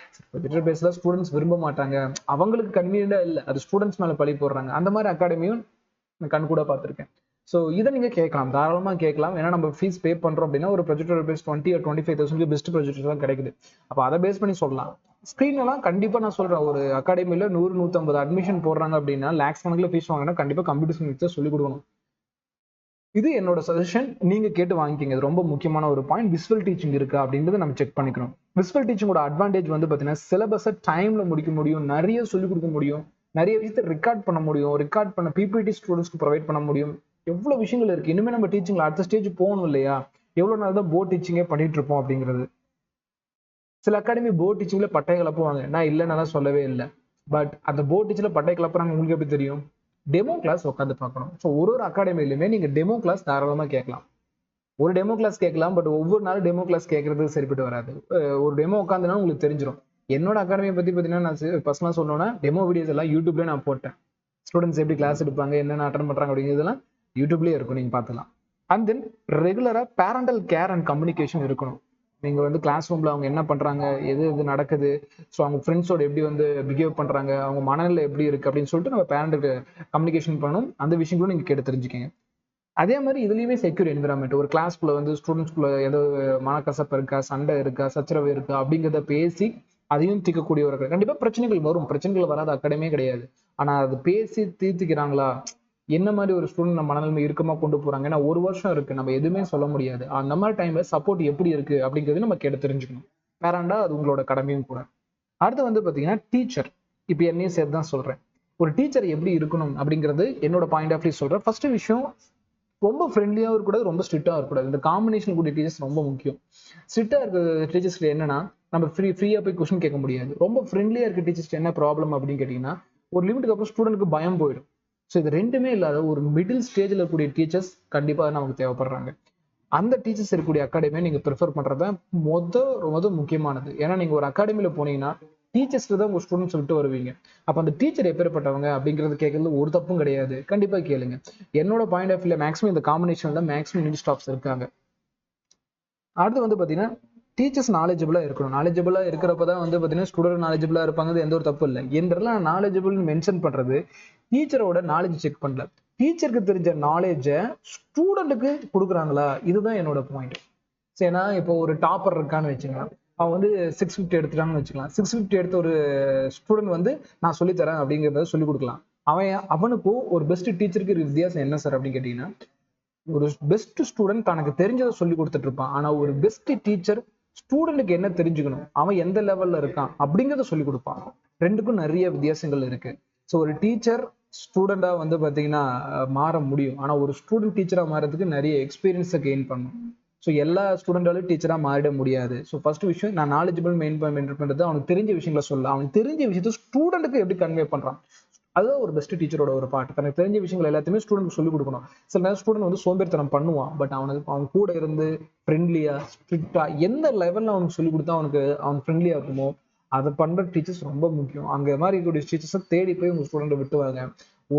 ப்ரொஜெக்டர் பேஸ்ல ஸ்டூடெண்ட்ஸ் விரும்ப மாட்டாங்க, அவங்களுக்கு கன்வீனியன்டா இல்லை, அது ஸ்டூடெண்ட்ஸ் மேல பழி போடுறாங்க. அந்த மாதிரி அகாடமியும் நான் கண் கூட பார்த்துருக்கேன். ஸோ இதை நீங்க கேட்கலாம், தாராளமாக கேட்கலாம். ஏன்னா நம்ம ஃபீஸ் பே பண்றோம் அப்படின்னா ஒரு projector base 20 or 25,000 best projector தான் கிடைக்குது. அப்போ அதை பேஸ் பண்ணி சொல்லலாம். ஸ்கிரீன் எல்லாம் கண்டிப்பா நான் சொல்றேன், ஒரு அகாடமியில 100-150 அட்மிஷன் போடுறாங்க அப்படின்னா லேக்ஸ் கணக்கில் ஃபீஸ் வாங்கினா கண்டிப்பா கம்ப்யூட்டர் சயின்ஸ் சொல்லிக் கொடுக்கணும். இது என்னோட சஜஷன். நீங்க கேட்டு வாங்கிக்கிங்க. இது ரொம்ப முக்கியமான ஒரு பாயிண்ட். விசுவல் டீச்சிங் இருக்கா அப்படின்றத நம்ம செக் பண்ணிக்கணும். விசுவல் டீச்சிங்கோட அட்வான்டேஜ் வந்து பாத்தீங்கன்னா சிலபஸை டைம்ல முடிக்க முடியும், நிறைய சொல்லிக் கொடுக்க முடியும், நிறைய விஷயத்தை ரெக்கார்ட் பண்ண முடியும், ரெக்கார்ட் பண்ண பிபிடி ஸ்டூடெண்ட்ஸ்க்கு ப்ரொவைட் பண்ண முடியும். எவ்வளவு விஷயங்கள் இருக்கு. இனிமே நம்ம டீச்சிங்ல அடுத்த ஸ்டேஜ் போகணும் இல்லையா? எவ்வளவு நாள் தான் போர்ட் டீச்சிங்கே பண்ணிட்டு இருப்போம் அப்படிங்கிறது. சில அகாடமி போர்ட் டீச்சிங்ல பட்டை கிளப்புவாங்க. நான் இல்லைன்னா சொல்லவே இல்லை. பட் அந்த போர்ட் டீச்சிங்ல பட்டை கிளப்புறாங்க உங்களுக்கு எப்படி தெரியும்? டெமோ கிளாஸ் உட்காந்து பார்க்கணும். ஸோ ஒரு அகாடமிலுமே நீங்க டெமோ கிளாஸ் தாராளமா கேட்கலாம். ஒரு டெமோ கிளாஸ் கேட்கலாம். பட் ஒவ்வொரு நாளும் டெமோ கிளாஸ் கேட்கறது சரிப்பட்டு வராது. ஒரு டெமோ உட்காந்துனா உங்களுக்கு தெரிஞ்சிடும். என்னோட அகாடமியை பத்தி பார்த்தீங்கன்னா நான் பர்சனலா சொல்லணும்னா டெமோ வீடியோஸ் எல்லாம் யூடியூப்ல நான் போட்டேன். ஸ்டூடெண்ட்ஸ் எப்படி கிளாஸ் எடுப்பாங்க, என்னென்ன அட்டன் பண்றாங்க அப்படிங்கிறதுலாம் யூடியூப்லயே இருக்கும், நீங்க பார்த்துக்கலாம். அண்ட் தென் ரெகுலரா பேரண்டல் கேர் அண்ட் கம்யூனிகேஷன் இருக்கணும். நீங்க வந்து கிளாஸ் ரூம்ல அவங்க என்ன பண்றாங்க, எது நடக்குது, ஸோ அவங்க ஃப்ரெண்ட்ஸோட எப்படி வந்து பிஹேவ் பண்றாங்க, அவங்க மனநிலை எப்படி இருக்கு அப்படின்னு சொல்லிட்டு நம்ம பேரண்ட்டுக்கு கம்யூனிகேஷன் பண்ணணும். அந்த விஷயங்களும் நீங்க கேட்டு தெரிஞ்சுக்கங்க. அதே மாதிரி இதுலயுமே செக்யூர் என்விரான்மெண்ட். ஒரு கிளாஸ்க்குள்ள வந்து ஸ்டூடெண்ட்ஸ்குள்ள ஏதோ மனக்கசப்பு இருக்கா, சண்டை இருக்கா, சச்சரவு இருக்கா அப்படிங்கிறத பேசி அதையும் தீர்க்கக்கூடிய ஒரு கண்டிப்பா பிரச்சனைகள் வரும். பிரச்சனைகள் வராத அகாடமியே கிடையாது. ஆனா அது பேசி தீர்த்துக்கிறாங்களா, என்ன மாதிரி ஒரு ஸ்டூடெண்ட் நம்ம மனநிலைமை இறுக்கமா கொண்டு போறாங்க. ஏன்னா ஒரு வருஷம் இருக்கு, நம்ம எதுவுமே சொல்ல முடியாது. அந்த மாதிரி டைம்ல சப்போர்ட் எப்படி இருக்கு அப்படிங்கிறது நம்ம கேட்டு தெரிஞ்சுக்கணும். பேரண்டா அது உங்களோட கடமையும் கூட. அடுத்து வந்து பாத்தீங்கன்னா டீச்சர். இப்ப என்னையும் சேர்த்து தான் சொல்றேன். ஒரு டீச்சர் எப்படி இருக்கணும் அப்படிங்கிறது என்னோட பாயிண்ட் ஆஃப் வியூ சொல்றேன். ஃபர்ஸ்ட் விஷயம், ரொம்ப ஃப்ரெண்ட்லியாகவும் இருக்கக்கூடாது, ரொம்ப ஸ்ட்ரிக்டாக இருக்கக்கூடாது. இந்த காம்பினேஷன் கூடிய டீச்சர்ஸ் ரொம்ப முக்கியம். ஸ்ட்ரிக்டாக இருக்க டீச்சர்ஸ்ல என்னன்னா நம்ம ஃப்ரீயாக போய் கொஸ்டின் கேட்க முடியாது. ரொம்ப ஃப்ரெண்ட்லியாக இருக்க டீச்சர்ஸ் என்ன ப்ராப்ளம் அப்படின்னு கேட்டிங்கன்னா ஒரு லிமிட்டுக்கு அப்புறம் ஸ்டூடெண்ட்டுக்கு பயம் போயிடும். ஸோ இது ரெண்டுமே இல்லாத ஒரு மிடில் ஸ்டேஜில் இருக்கக்கூடிய டீச்சர்ஸ் கண்டிப்பாக நமக்கு தேவைப்படுறாங்க. அந்த டீச்சர்ஸ் இருக்கக்கூடிய அகாடமியை நீங்க ப்ரிஃபர் பண்றது ரொம்ப முக்கியமானது. ஏன்னா நீங்க ஒரு அகாடமியில போனீங்கன்னா டீச்சர்ஸ்க்கு தான் உங்க ஸ்டூடெண்ட்ஸ் விட்டு வருவீங்க. அப்ப அந்த டீச்சர் எப்பேற்பட்டவங்க அப்படிங்கிறது கேட்கறது ஒரு தப்பும் கிடையாது. கண்டிப்பா கேளுங்க. என்னோட பாயிண்ட் ஆஃப் வியூல மேக்ஸிமம் இந்த காம்பினேஷன்ல மேக்ஸிமம் இந்தியன் ஸ்டாஃப்ஸ் இருக்காங்க. அடுத்து வந்து பாத்தீங்கன்னா டீச்சர்ஸ் நாலேஜபிளா இருக்கணும். நாலேஜபிளா இருக்கிறப்பதான் வந்து பாத்தீங்கன்னா ஸ்டூடெண்ட் நாலேஜபிளா இருப்பாங்க, எந்த ஒரு தப்பு இல்லை. என்றெல்லாம் நாலேஜபிள் மென்ஷன் பண்றது டீச்சரோட நாலேஜ் செக் பண்ணல, டீச்சருக்கு தெரிஞ்ச நாலேஜை ஸ்டூடெண்ட்டுக்கு கொடுக்குறாங்களா, இதுதான் என்னோட பாயிண்ட். சரினா இப்போ ஒரு டாப்பர் இருக்கான்னு வச்சுக்கலாம், அவன் வந்து 650 எடுத்துட்டான்னு வச்சுக்கலாம். 650 எடுத்த ஒரு ஸ்டூடெண்ட் வந்து நான் சொல்லித்தரேன் அப்படிங்கிறத சொல்லிக் கொடுக்கலாம். அவனுக்கும் ஒரு பெஸ்ட் டீச்சருக்கு வித்தியாசம் என்ன சார் அப்படின்னு கேட்டீங்கன்னா, ஒரு பெஸ்ட் ஸ்டூடெண்ட் தனக்கு தெரிஞ்சதை சொல்லி கொடுத்துட்டு இருப்பான். ஆனா ஒரு பெஸ்ட் டீச்சர் ஸ்டூடெண்ட்டுக்கு என்ன தெரிஞ்சுக்கணும், அவன் எந்த லெவல்ல இருக்கான் அப்படிங்கிறத சொல்லி கொடுப்பான். ரெண்டுக்கும் நிறைய வித்தியாசங்கள் இருக்கு. ஸோ ஒரு டீச்சர் ஸ்டூடெண்டா வந்து பாத்தீங்கன்னா மாற முடியும். ஆனா ஒரு ஸ்டூடெண்ட் டீச்சரா மாறதுக்கு நிறைய எக்ஸ்பீரியன்ஸை கெயின் பண்ணும். ஸோ எல்லா ஸ்டூடெண்டாலும் டீச்சரா மாறிட முடியாது. ஸோ ஃபர்ஸ்ட் விஷயம், நான் நாலேஜபிள் மெயின் பண்றது அவனுக்கு தெரிஞ்ச விஷயங்களை சொல்ல, அவனுக்கு தெரிஞ்ச விஷயத்த ஸ்டூடெண்ட்டுக்கு எப்படி கன்வே பண்றான், அதுதான் ஒரு பெஸ்ட் டீச்சரோட ஒரு பாட்டு. தனக்கு தெரிஞ்ச விஷயங்கள் எல்லாத்தையுமே ஸ்டூடெண்ட் சொல்லிக் கொடுக்கணும். சில நேரம் ஸ்டூடெண்ட் வந்து சோம்பேறித்தனம் பண்ணுவான். பட் அவன் கூட இருந்து ஃப்ரெண்ட்லியா ஸ்ட்ரிக்டா எந்த லெவல்ல அவனுக்கு சொல்லிக் கொடுத்தா அவன் ஃப்ரெண்ட்லியா இருக்குமோ அதை பண்ற டீச்சர்ஸ் ரொம்ப முக்கியம். அங்க மாதிரி இருக்கக்கூடிய டீச்சர்ஸை தேடி போய் உங்க ஸ்டூடெண்ட் விட்டுவாங்க.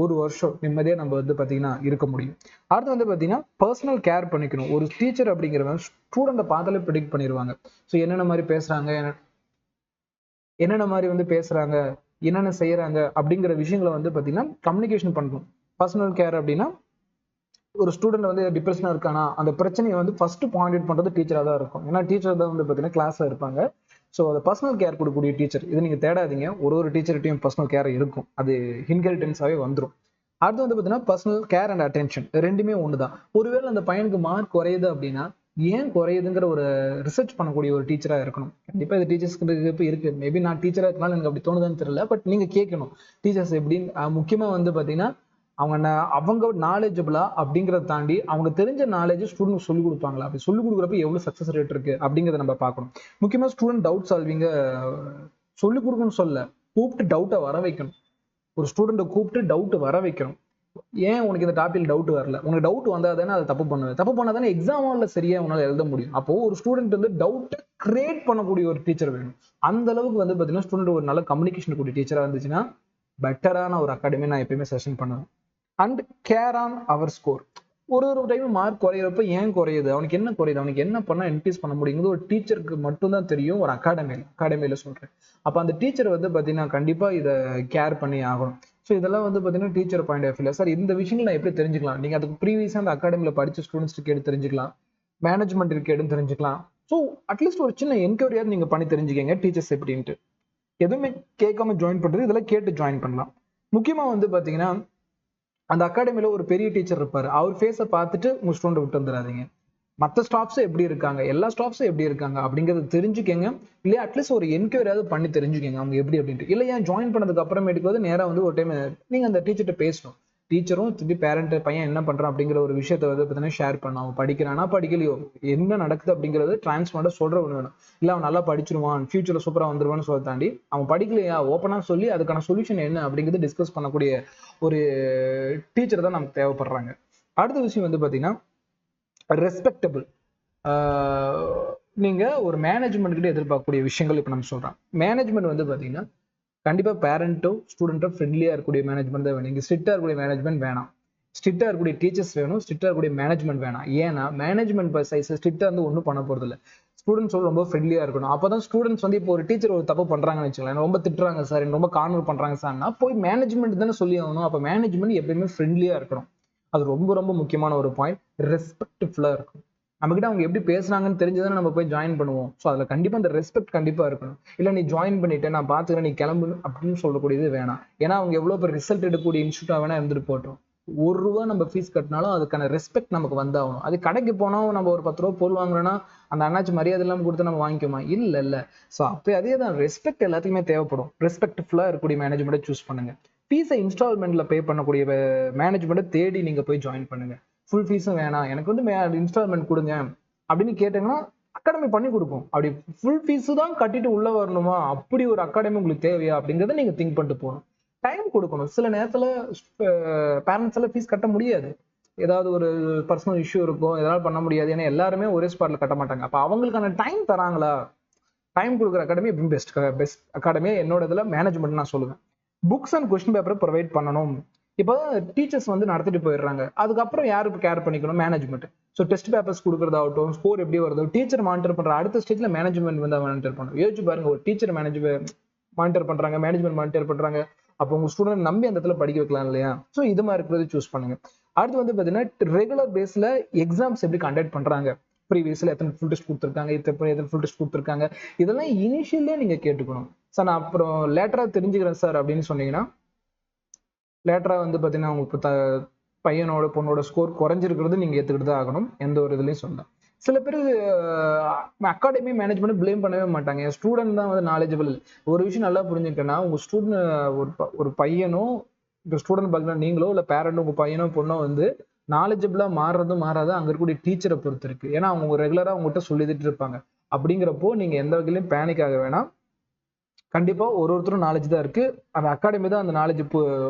ஒரு வருஷம் நிம்மதியாக நம்ம வந்து பார்த்தீங்கன்னா இருக்க முடியும். அடுத்து வந்து பார்த்தீங்கன்னா பர்சனல் கேர் பண்ணிக்கணும். ஒரு டீச்சர் அப்படிங்கிறவங்க ஸ்டூடெண்ட்டை பார்த்தாலே ப்ரிடிக்ட் பண்ணிடுவாங்க. ஸோ என்னென்ன மாதிரி பேசுகிறாங்க, என்னென்ன மாதிரி வந்து பேசுகிறாங்க, என்னென்ன செய்கிறாங்க அப்படிங்கிற விஷயங்களை வந்து பார்த்தீங்கன்னா கம்யூனிகேஷன் பண்ணணும். பர்சனல் கேர் அப்படின்னா ஒரு ஸ்டூடெண்ட் வந்து டிப்ரெஷனாக இருக்கானா அந்த பிரச்சனையை வந்து ஃபர்ஸ்ட் பாயிண்ட் அவுட் பண்ணுறது டீச்சராக தான் இருக்கும். ஏன்னா டீச்சர் தான் வந்து பார்த்தீங்கன்னா கிளாஸில் இருப்பாங்க. ஸோ அதை பர்சனல் கேர் கொடுக்கக்கூடிய டீச்சர் இதை நீங்கள் தேடாதீங்க. ஒரு டீச்சர்கிட்டையும் பர்சனல் கேர் இருக்கும். அது இன்ஹெரிட்டன்ஸாகவே வந்துடும். அடுத்து வந்து பார்த்தீங்கன்னா பர்சனல் கேர் அண்ட் அட்டென்ஷன் ரெண்டுமே ஒன்று தான். ஒருவேளை அந்த பையனுக்கு மார்க் குறையுது அப்படின்னா ஏன் குறையுதுங்கிற ஒரு ரிசர்ச் பண்ணக்கூடிய ஒரு டீச்சராக இருக்கணும். கண்டிப்பாக இது டீச்சர்ஸ்க்கு இருக்கு. மேபி நான் டீச்சராக இருக்கனால எனக்கு அப்படி தோணுதான்னு தெரியல. பட் நீங்கள் கேட்கணும் டீச்சர்ஸ் எப்படின்னு. முக்கியமாக வந்து பார்த்தீங்கன்னா அவங்க நாலேஜபிளா அப்படிங்கிறத தாண்டி அவங்க தெரிஞ்ச நாலேஜ் ஸ்டூடெண்ட் சொல்லிக் கொடுப்பாங்களா, அப்படி சொல்லிக் கொடுக்குறப்ப எவ்வளவு சக்சஸ் ரேட் இருக்கு அப்படிங்கிறத நம்ம பார்க்கணும். முக்கியமா ஸ்டூடெண்ட் டவுட் சால்விங்க சொல்லிக் கொடுக்கணும்னு சொல்ல, கூப்பிட்டு டவுட்டை வர வைக்கணும். ஒரு ஸ்டூடெண்ட்டை கூப்பிட்டு டவுட் வர வைக்கணும். ஏன் உனக்கு இந்த டாபிக் டவுட் வரல, உனக்கு டவுட் வந்தா தானே அதை தப்பு பண்ணுவேன், தப்பு பண்ணா தானே எக்ஸாம் ஹால்ல சரியா உன்னால எழுத முடியும். அப்போ ஒரு ஸ்டூடெண்ட் வந்து டவுட்டை கிரியேட் பண்ணக்கூடிய ஒரு டீச்சர் வேணும். அந்த அளவுக்கு வந்து பாத்தீங்கன்னா ஸ்டூடெண்ட் ஒரு நல்ல கம்யூனிகேஷன் கூடிய டீச்சரா இருந்துச்சுன்னா பெட்டரான ஒரு அகாடமி நான் எப்பயுமே செஷன் பண்ணுவேன். And care on our score. ஒரு டைம் மார்க் குறையிறப்ப ஏன் குறையுது, அவனுக்கு என்ன குறையுது, அவனுக்கு என்ன பண்ணா இன்க்ரீஸ் பண்ண முடியுங்கிறது ஒரு டீச்சருக்கு மட்டும்தான் தெரியும். ஒரு அகாடமியில சொல்றேன். அப்ப அந்த டீச்சர் வந்து பாத்தீங்கன்னா கண்டிப்பா இதை கேர் பண்ணி ஆகணும். ஸோ இதெல்லாம் வந்து பாத்தீங்கன்னா டீச்சர் பாயிண்ட் ஆஃப் வியூல சார் இந்த விஷயங்கள் நான் எப்படி தெரிஞ்சுக்கலாம், நீங்க அதுக்கு ப்ரீவியஸா அந்த அகாடமியில படிச்ச ஸ்டூடெண்ட்ஸ் கேட்டு தெரிஞ்சுக்கலாம், மேனேஜ்மெண்ட் கேட்டு தெரிஞ்சுக்கலாம். ஸோ அட்லீஸ்ட் ஒரு சின்ன என்கொயரியாவது நீங்க பண்ணி தெரிஞ்சுக்கங்க டீச்சர்ஸ் எப்படின்ட்டு. எதுவுமே கேட்காம ஜாயின் பண்றது, இதெல்லாம் கேட்டு ஜாயின் பண்ணலாம். முக்கியமா வந்து பாத்தீங்கன்னா அந்த அகாடமியில ஒரு பெரிய டீச்சர் இருப்பாரு. அவர் ஃபேஸை பார்த்துட்டு உங்க ஸ்டூடெண்ட் விட்டு வந்துடாதீங்க. மற்ற ஸ்டாஃப்ஸும் எப்படி இருக்காங்க, எல்லா ஸ்டாஃப்ஸும் எப்படி இருக்காங்க அப்படிங்கறத தெரிஞ்சுக்கங்க. இல்லையா அட்லீஸ்ட் ஒரு என்கொயரியாவது பண்ணி தெரிஞ்சுக்கங்க அவங்க எப்படி அப்படின்ட்டு. இல்லையா ஜாயின் பண்ணதுக்கு அப்புறமேட்டுக்கு வந்து நேரா வந்து ஒரு டைம் நீங்க அந்த டீச்சர்கிட்ட பேசணும். டீச்சரும் திருப்பி பேரண்ட் பையன் என்ன பண்றான் அப்படிங்கிற ஒரு விஷயத்த வந்து பார்த்தீங்கன்னா ஷேர் பண்ணணும். அவன் படிக்கிறானா படிக்கலையோ, என்ன நடக்குது அப்படிங்கிறது டிரான்ஸ்பரண்டா சொல்ற ஒன்று வேணும். இல்ல அவன் நல்லா படிச்சிருவான், ஃபியூச்சர்ல சூப்பரா வந்துருவான்னு சொல்ல தாண்டி அவன் படிக்கலையா ஓப்பனா சொல்லி அதுக்கான சொல்யூஷன் என்ன அப்படிங்கிறது டிஸ்கஸ் பண்ணக்கூடிய ஒரு டீச்சர் தான் நமக்கு தேவைப்படுறாங்க. அடுத்த விஷயம் வந்து பாத்தீங்கன்னா ரெஸ்பெக்டபிள். நீங்க ஒரு மேனேஜ்மெண்ட் கிட்ட எதிர்பார்க்கக்கூடிய விஷயங்கள் இப்ப நம்ம சொல்றோம். மேனேஜ்மெண்ட் வந்து பாத்தீங்கன்னா கண்டிப்பா பேரண்ட்டோ ஸ்டூடெண்ட்டோ ஃப்ரெண்ட்லியா இருக்கக்கூடிய மேனேஜ்மெண்ட் தான் வேணும். இங்க ஸ்ட்ரிக்டா இருக்கக்கூடிய மேனேஜ்மெண்ட் வேணாம். ஸ்ட்ரிக்டா இருக்கக்கூடிய டீச்சர்ஸ் வேணும், ஸ்ட்ரிக்டா இருக்கக்கூடிய மேனேஜ்மெண்ட் வேணாம். ஏன்னா மேனேஜ்மெண்ட் சைஸ் ஸ்ட்ரிக்டா வந்து ஒன்றும் பண்ண போறது இல்லை. ஸ்டூடெண்ட்ஸ் ரொம்ப ஃப்ரெண்ட்லியா இருக்கணும். அப்பதான் ஸ்டூடெண்ட்ஸ் வந்து இப்போ ஒரு டீச்சர் ஒரு தப்பு பண்றாங்கன்னு வச்சுக்கலாம், ரொம்ப திட்டுறாங்க சார், ரொம்ப கார்னர் பண்றாங்க சார்னா போய் மேனேஜ்மெண்ட் தானே சொல்லி ஆகணும். அப்ப மேனேஜ்மெண்ட் எப்பயுமே ஃப்ரெண்ட்லியா இருக்கணும். அது ரொம்ப ரொம்ப முக்கியமான ஒரு பாயிண்ட். ரெஸ்பெக்ட்ஃபுல்லா இருக்கும். நம்ம கிட்ட அவங்க எப்படி பேசுறாங்கன்னு தெரிஞ்சுதானே நம்ம போய் ஜாயின் பண்ணுவோம். ஸோ அதுல கண்டிப்பா அந்த ரெஸ்பெக்ட் கண்டிப்பா இருக்கணும். இல்ல நீ ஜாயின் பண்ணிட்டு நான் பாத்துக்கிறேன் நீ கிளம்பு அப்படின்னு சொல்லக்கூடியது வேணாம். ஏன்னா அவங்க எவ்வளவு பேர் ரிசல்ட் எடுக்கக்கூடிய இன்ஸ்டியூட்டா வேணா இருந்துட்டு போட்டோம். ₹1 நம்ம ஃபீஸ் கட்டினாலும் அதுக்கான ரெஸ்பெக்ட் நமக்கு வந்தாகணும். அது கடைக்கு போனோம் நம்ம ஒரு ₹10 பொருள் வாங்குறோம்னா அந்த அண்ணாச்சி மரியாதை இல்லாம கொடுத்து நம்ம வாங்கிக்குமா? இல்ல. ஸோ அப்போ அதே தான் ரெஸ்பெக்ட் எல்லாத்துக்குமே தேவைப்படும். ரெஸ்பெக்ட்ஃபுல்லா இருக்கக்கூடிய மேனேஜ்மெண்ட்டை சூஸ் பண்ணுங்க. ஃபீஸை இன்ஸ்டால்மெண்ட்ல பே பண்ணக்கூடிய மேனேஜ்மெண்ட்டை தேடி நீங்க போய் ஜாயின் பண்ணுங்க. ஃபுல் ஃபீஸும் வேணாம், எனக்கு வந்து இன்ஸ்டால்மெண்ட் கொடுங்க அப்படின்னு கேட்டீங்கன்னா அகாடமி பண்ணி கொடுக்கும். அப்படி ஃபுல் ஃபீஸ் தான் கட்டிட்டு உள்ள வரணுமா, அப்படி ஒரு அகாடமி உங்களுக்கு தேவையா அப்படிங்கறத நீங்க திங்க் பண்ணிட்டு போகணும். டைம் கொடுக்கணும். சில நேரத்துல பேரண்ட்ஸ் எல்லாம் ஃபீஸ் கட்ட முடியாது. ஏதாவது ஒரு பர்சனல் இஷ்யூ இருக்கும், எதாவது பண்ண முடியாது. ஏன்னா எல்லாருமே ஒரே ஸ்பாட்ல கட்ட மாட்டாங்க. அப்ப அவங்களுக்கான டைம் தராங்களா, டைம் கொடுக்குற அகாடமி பெஸ்ட் அகாடமி என்னோட இதுல மேனேஜ்மெண்ட் நான் சொல்லுவேன். புக்ஸ் அண்ட் கொஸ்டின் பேப்பரை ப்ரொவைட் பண்ணணும். இப்போ டீச்சர்ஸ் வந்து நடத்திட்டு போயிடுறாங்க, அதுக்கப்புறம் யாருக்கு கேர் பண்ணிக்கணும்? மேனேஜ்மெண்ட். ஸோ டெஸ்ட் பேப்பர்ஸ் கொடுக்குறதாகட்டும், ஸ்கோர் எப்படி வருதோ டீச்சர் மானிட்டர் பண்ற அடுத்த ஸ்டேஜ்ல மேனேஜ்மெண்ட் வந்து மானிட்டர் பண்ணணும். யோசிச்சு பாருங்க, ஒரு டீச்சர் மானிட்டர் பண்றாங்க, மேனேஜ்மெண்ட் மானிட்டர் பண்றாங்க, அப்போ உங்க ஸ்டூடெண்ட் நம்பி அந்த இடத்துல படிக்க வைக்கலாம் இல்லையா? ஸோ இது மாதிரி இருக்கிறது சூஸ் பண்ணுங்க. அடுத்து வந்து பாத்தீங்கன்னா ரெகுலர் பேஸ்ல எக்ஸாம்ஸ் எப்படி கண்டக்ட் பண்றாங்க, ப்ரீவியஸ்ல எத்தனை ஃபுல் டெஸ்ட் கொடுத்துருக்காங்க, எத்தனை ஃபுல் டெஸ்ட் கொடுத்துருக்காங்க, இதெல்லாம் இனிஷியலே நீங்க கேட்டுக்கணும். சார் நான் அப்புறம் லேட்டரா தெரிஞ்சுக்கிறேன் சார் அப்படின்னு சொன்னீங்கன்னா லேட்டரா வந்து பாத்தீங்கன்னா உங்களுக்கு பையனோட பொண்ணோட ஸ்கோர் குறைஞ்சிருக்கிறது நீங்க ஏத்துக்கிட்டு தான் ஆகணும். எந்த ஒரு இதுலயும் சொல்லலாம். சில பேர் அகாடமி மேனேஜ்மெண்ட் பிளேம் பண்ணவே மாட்டாங்க. என் ஸ்டூடெண்ட் தான் வந்து நாலேஜபிள். ஒரு விஷயம் நல்லா புரிஞ்சுக்கிட்டேன்னா உங்க ஸ்டூடெண்ட் ஒரு பையனோ இந்த ஸ்டூடெண்ட் பார்த்தீங்கன்னா நீங்களோ இல்ல பேரண்ட் உங்க பையனோ பொண்ணோ வந்து நாலேஜபிளா மாறுறதும் மாறாத அங்க இருக்கக்கூடிய டீச்சரை பொறுத்து இருக்கு. ஏன்னா அவங்க ரெகுலரா உங்ககிட்ட சொல்லிட்டு இருப்பாங்க. அப்படிங்கிறப்போ நீங்க எந்த வகையிலும் பேனிக் ஆக வேணாம். கண்டிப்பா ஒருத்தரும் நாலேஜ் தான் இருக்கு. அந்த அகாடமி தான் அந்த நாலேஜ்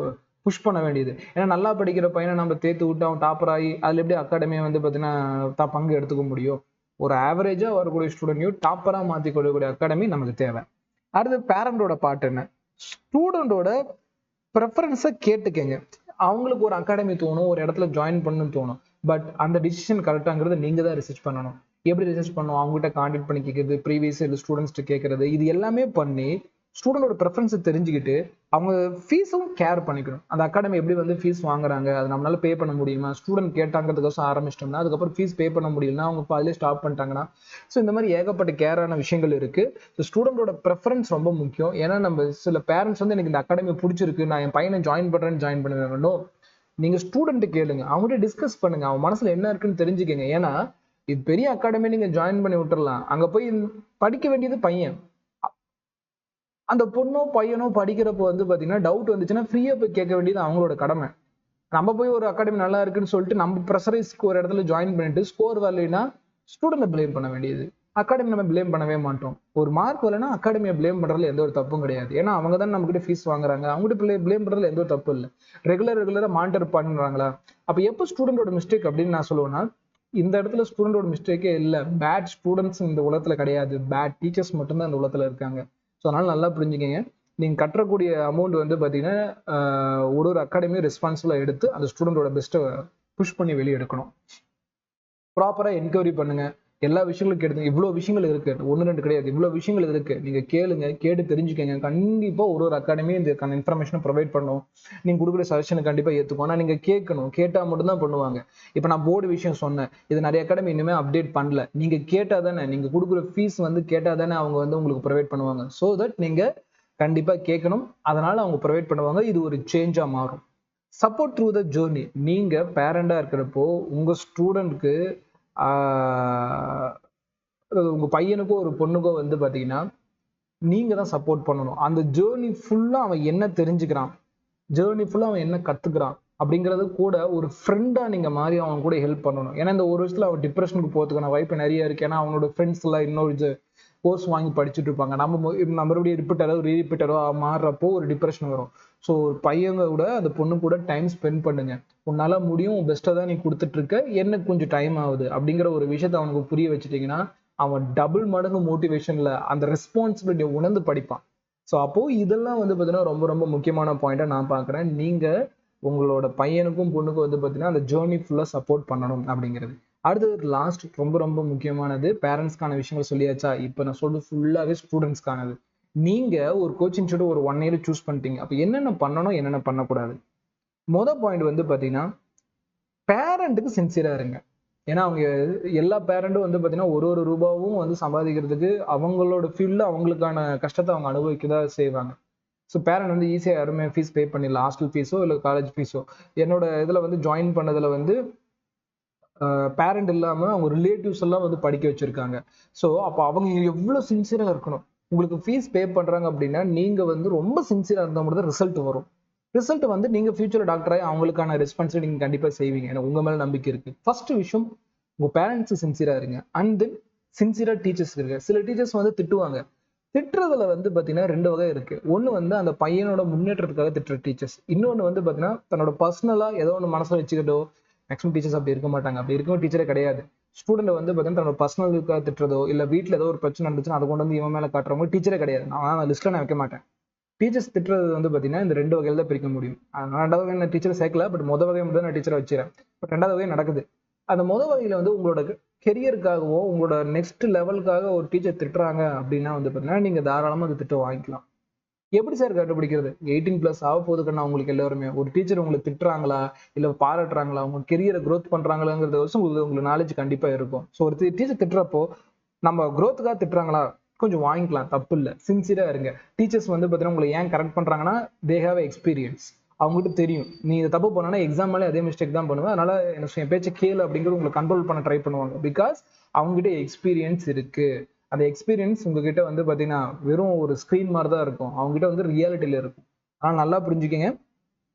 புஷ் பண்ண வேண்டியது. ஏன்னா நல்லா படிக்கிற பையனை நம்ம தேர்த்து விட்டு அவன் டாப்பர் ஆகி அதுல எப்படி அகாடமியை வந்து பாத்தீங்கன்னா பங்கு எடுத்துக்க முடியும்? ஒரு ஆவரேஜா வரக்கூடிய ஸ்டூடெண்ட்டையும் டாப்பரா மாத்தி கொள்ளக்கூடிய அகாடமி நமக்கு தேவை. அடுத்து பேரண்டோட பார்ட் என்ன? ஸ்டூடெண்டோட ப்ரெஃபரன்ஸை கேட்டுக்கங்க. அவங்களுக்கு ஒரு அகாடமி தோணும், ஒரு இடத்துல ஜாயின் பண்ணணும்னு தோணும். பட் அந்த டிசிஷன் கரெக்டாங்கிறது நீங்க தான் ரிசர்ச் பண்ணணும். எப்படி ரிசர்ச் பண்ணணும்? அவங்ககிட்ட கான்டாக்ட் பண்ணி கேட்கறது, ப்ரீவியஸ் ஸ்டூடெண்ட்ஸ்ட்டு கேட்கறது, இது எல்லாமே பண்ணி ஸ்டூடெண்டோட ப்ரெஃபரன்ஸை தெரிஞ்சுக்கிட்டு அவங்க ஃபீஸும் கேர் பண்ணிக்கணும். அந்த அகாடமி எப்படி வந்து ஃபீஸ் வாங்குறாங்க, அது நம்மளால பே பண்ண முடியுமா, ஸ்டூடெண்ட் கேட்டாங்கிறதுக்கோசம் ஆரம்பிச்சிட்டோம்னா அதுக்கப்புறம் ஃபீஸ் பே பண்ண முடியலன்னா அவங்க பாதிலே ஸ்டாப் பண்ணிட்டாங்கன்னா, ஸோ இந்த மாதிரி ஏகப்பட்ட கேரான விஷயங்கள் இருக்கு. ஸோ ஸ்டூடெண்டோட ப்ரெஃபரன்ஸ் ரொம்ப முக்கியம். ஏன்னா நம்ம சில பேரண்ட்ஸ் வந்து எனக்கு இந்த அகாடமி பிடிச்சிருக்கு, நான் என் பையனை ஜாயின் பண்றேன்னு ஜாயின் பண்ணுவேன். நீங்க ஸ்டூடெண்ட் கேளுங்க, அவங்ககிட்ட டிஸ்கஸ் பண்ணுங்க, அவன் மனசுல என்ன இருக்குன்னு தெரிஞ்சுக்கங்க. ஏன்னா இது பெரிய அகாடமி, நீங்க ஜாயின் பண்ணி விட்டுறலாம், அங்க போய் படிக்க வேண்டியது பையன். அந்த பொண்ணோ பையனோ படிக்கிறப்போ வந்து பாத்தீங்கன்னா டவுட் வந்துச்சுன்னா ஃப்ரீயா போய் கேட்க வேண்டியது அவங்களோட கடமை. நம்ம போய் ஒரு அகாடமி நல்லா இருக்குன்னு சொல்லிட்டு நம்ம ப்ரெஷரைஸ்க்கு ஒரு இடத்துல ஜாயின் பண்ணிட்டு ஸ்கோர் வரலைன்னா ஸ்டூடெண்ட் பிளேம் பண்ண வேண்டியது, அகாடமி நம்ம பிளேம் பண்ணவே மாட்டோம். ஒரு மார்க் வரலைன்னா அகாடமியை பிளேம் பண்றதுல எந்த ஒரு தப்பும் கிடையாது. ஏன்னா அவங்க தான் நம்ம கிட்ட ஃபீஸ் வாங்குறாங்க, அவங்ககிட்ட பிளேம் பண்றதுல எந்த ஒரு தப்பு இல்லை. ரெகுலரா மானிட்டர் பண்றாங்களா? அப்ப எப்போ ஸ்டூடெண்டோட மிஸ்டேக் அப்படின்னு நான் சொல்லுவேன்னா, இந்த இடத்துல ஸ்டூடெண்டோட மிஸ்டேக்கே இல்லை. பேட் ஸ்டூடெண்ட்ஸ் இந்த உலகத்துல கிடையாது, பேட் டீச்சர்ஸ் மட்டும்தான் இந்த உலகத்துல இருக்காங்க. ஸோ அதனால நல்லா புரிஞ்சுக்கங்க. நீங்கள் கட்டக்கூடிய அமௌண்ட் வந்து பார்த்தீங்கன்னா ஒரு அகாடமியும் ரெஸ்பான்சிபிளாக எடுத்து அந்த ஸ்டூடெண்டோட பெஸ்ட்டை புஷ் பண்ணி வெளியே எடுக்கணும். ப்ராப்பராக என்கொயரி பண்ணுங்க, எல்லா விஷயங்களும் கேட்டுங்க. இவ்வளோ விஷயங்கள் இருக்கு, 1 2 கிடையாது, இவ்வளோ விஷயங்கள் இருக்கு. நீங்க கேளுங்க, கேட்டு தெரிஞ்சுக்கங்க. கண்டிப்பா ஒரு அகாடமியும் இதுக்கான இன்ஃபர்மேஷனை ப்ரொவைட் பண்ணும். நீங்க கொடுக்குற சஜஷனை கண்டிப்பா ஏற்றுக்கும். ஆனால் நீங்க கேட்கணும், கேட்டா மட்டும்தான் பண்ணுவாங்க. இப்போ நான் போர்டு விஷயம் சொன்னேன், இது நிறைய அகாடமி இன்னுமே அப்டேட் பண்ணல. நீங்க கேட்டா தானே, நீங்க கொடுக்குற ஃபீஸ் வந்து கேட்டா தானே அவங்க வந்து உங்களுக்கு ப்ரொவைட் பண்ணுவாங்க. ஸோ தட் நீங்க கண்டிப்பா கேட்கணும், அதனால அவங்க ப்ரொவைட் பண்ணுவாங்க. இது ஒரு சேஞ்சா மாறும். Support through the journey. நீங்க பேரண்டா இருக்கிறப்போ உங்க ஸ்டூடெண்ட்க்கு உங்க பையனுக்கோ ஒரு பொண்ணுக்கோ வந்து பாத்தீங்கன்னா நீங்க தான் சப்போர்ட் பண்ணணும். அந்த ஜேர்னி ஃபுல்லா அவன் என்ன தெரிஞ்சுக்கிறான், ஜேர்னி ஃபுல்லா அவன் என்ன கத்துக்கிறான் அப்படிங்கறது கூட ஒரு ஃப்ரெண்டா நீங்க மாறி அவன் கூட ஹெல்ப் பண்ணணும். ஏன்னா இந்த ஒரு வருஷத்துல அவன் டிப்ரெஷனுக்கு போறதுக்கான வாய்ப்பு நிறைய இருக்கு. ஏன்னா அவனோட ஃப்ரெண்ட்ஸ் எல்லாம் இன்னொரு கோர்ஸ் வாங்கி படிச்சுட்டு இருப்பாங்க. நம்ம மறுபடியும் ரிப்பீட்டரோ மாறுறப்போ ஒரு டிப்ரெஷன் வரும். ஸோ ஒரு பையங்க கூட அந்த பொண்ணு கூட டைம் ஸ்பெண்ட் பண்ணுங்க. உன்னால முடியும், பெஸ்ட்டா தான் நீ கொடுத்துட்டு இருக்க, எனக்கு கொஞ்சம் டைம் ஆகுது அப்படிங்கிற ஒரு விஷயத்த அவனுக்கு புரிய வச்சுட்டீங்கன்னா அவன் டபுள் மடங்கு மோட்டிவேஷன்ல அந்த ரெஸ்பான்சிபிலிட்டியை உணர்ந்து படிப்பான். ஸோ அப்போ இதெல்லாம் வந்து பார்த்தீங்கன்னா ரொம்ப ரொம்ப முக்கியமான பாயிண்டா நான் பார்க்குறேன். நீங்க உங்களோட பையனுக்கும் பொண்ணுக்கும் வந்து பார்த்தீங்கன்னா அந்த ஜேர்னி ஃபுல்லாக சப்போர்ட் பண்ணணும் அப்படிங்கிறது. அடுத்தது லாஸ்ட் ரொம்ப ரொம்ப முக்கியமானது, பேரண்ட்ஸ்க்கான விஷயங்கள் சொல்லியாச்சா? இப்போ நான் சொல்றது ஃபுல்லாகவே ஸ்டூடெண்ட்ஸ்க்கானது. நீங்க ஒரு கோச்சிங் சொல்லிட்டு ஒரு 1 year சூஸ் பண்ணிட்டீங்க. அப்போ என்னென்ன பண்ணணும், என்னென்ன பண்ணக்கூடாது? பாயிண்ட் வந்து பார்த்தீங்கன்னா பேரண்ட்டுக்கு சின்சியரா இருங்க. ஏன்னா அவங்க எல்லா பேரண்ட்டும் வந்து பார்த்தீங்கன்னா ஒரு ரூபாவும் வந்து சம்பாதிக்கிறதுக்கு அவங்களோட ஃபீல்டில் அவங்களுக்கான கஷ்டத்தை அவங்க அனுபவிக்க தான் செய்வாங்க. ஸோ பேரண்ட் வந்து ஈஸியாக யாருமே ஃபீஸ் பே பண்ணிடலாம், ஹாஸ்டல் ஃபீஸோ இல்லை காலேஜ் ஃபீஸோ. என்னோட இதில் வந்து ஜாயின் பண்ணதில் வந்து பேரண்ட் இல்லாமல் அவங்க ரிலேட்டிவ்ஸ் எல்லாம் வந்து படிக்க வச்சிருக்காங்க. ஸோ அப்போ அவங்க எவ்வளோ சின்சியராக இருக்கணும். உங்களுக்கு ஃபீஸ் பே பண்ணுறாங்க அப்படின்னா நீங்கள் வந்து ரொம்ப சின்சியராக இருந்தால் மட்டும் தான் ரிசல்ட் வரும். ரிசல்ட் வந்து நீங்கள் ஃபியூச்சர் டாக்டராக அவங்களுக்கான ரெஸ்பான்சிபிலிட்டி நீங்கள் கண்டிப்பாக செய்வீங்க. ஏன்னா உங்கள் மேலே நம்பிக்கை இருக்குது. ஃபர்ஸ்ட் விஷயம் உங்கள் பேரண்ட்ஸ் சின்சியராக இருங்க. அண்ட் தென் சின்சியராக டீச்சர்ஸ் இருக்கு. சில டீச்சர்ஸ் வந்து திட்டுவாங்க. திட்டுறதுல வந்து பார்த்தீங்கன்னா 2 வகை இருக்கு. ஒன்று வந்து அந்த பையனோட முன்னேற்றத்துக்காக திட்டுற டீச்சர்ஸ். இன்னொன்று வந்து பார்த்தீங்கன்னா தன்னோட பர்சனலாக ஏதோ ஒன்று மனசில் வச்சுக்கிட்டோ, மேக்ஸிமம் டீச்சர்ஸ் அப்படி இருக்க மாட்டாங்க. அப்படி இருக்கும் டீச்சரே கிடையாது. ஸ்டூடெண்ட் வந்து பார்த்தீங்கன்னா தன்னோட பர்சனலுக்காக திட்டுறதோ, இல்லை வீட்டில் ஏதோ ஒரு பிரச்சனை நடந்துச்சுன்னா அதை கொண்டு வந்து இவன் மேலே காட்டுறவங்க டீச்சரே கிடையாது. நான் லிஸ்ட்டில் நான் வைக்க மாட்டேன். டீச்சர்ஸ் திட்டுறது வந்து பார்த்தீங்கன்னா இந்த 2 வகையில் தான் பிரிக்க முடியும். நான் 2வது வகை நான் டீச்சரை சேர்க்கல, பட் வகை மட்டும் நான் டீச்சரை வச்சுறேன். பட் 2வது வகை நடக்குது. அந்த வகையில் வந்து உங்களோட கெரியருக்காகவோ உங்களோட நெக்ஸ்ட் லெவலுக்காக ஒரு டீச்சர் திட்டுறாங்க அப்படின்னா வந்து பார்த்தீங்கன்னா நீங்கள் தாராளமாக அந்த திட்டம் வாங்கிக்கலாம். எப்படி சார் கண்டுபிடிக்கிறது? 18+ ஆக போகுதுக்கண்ணா உங்களுக்கு எல்லாருமே. ஒரு டீச்சர் உங்களுக்கு திட்டுறாங்களா, இல்லை பாராட்டுறாங்களா, உங்க கெரியரை க்ரோத் பண்றாங்களாங்கிறத வச்சு உங்களுக்கு நாலேஜ் கண்டிப்பா இருக்கும். ஸோ ஒரு டீச்சர் திட்டுறப்போ நம்ம க்ரோத்துக்காக திட்டுறாங்களா, கொஞ்சம் வாங்கிக்கலாம், தப்பு இல்லை. சின்சியரா இருங்க. டீச்சர்ஸ் வந்து பார்த்தீங்கன்னா உங்களை ஏன் கரெக்ட் பண்றாங்கன்னா தே ஹேவ் எக்ஸ்பீரியன்ஸ். அவங்ககிட்ட தெரியும் நீ இதை தப்பு பண்ணனா எக்ஸாம்ல அதே மிஸ்டேக் தான் பண்ணுவேன், அதனால என் பேச்சை கேளு அப்படிங்கிறது உங்களை கண்ட்ரோல் பண்ண ட்ரை பண்ணுவாங்க. பிகாஸ் அவங்ககிட்ட எக்ஸ்பீரியன்ஸ் இருக்கு. அந்த எக்ஸ்பீரியன்ஸ் உங்ககிட்ட வந்து பார்த்தீங்கன்னா வெறும் ஒரு ஸ்க்ரீன் மாதிரி தான் இருக்கும், அவங்ககிட்ட வந்து ரியாலிட்டியில இருக்கும். ஆனால் நல்லா புரிஞ்சுக்கங்க,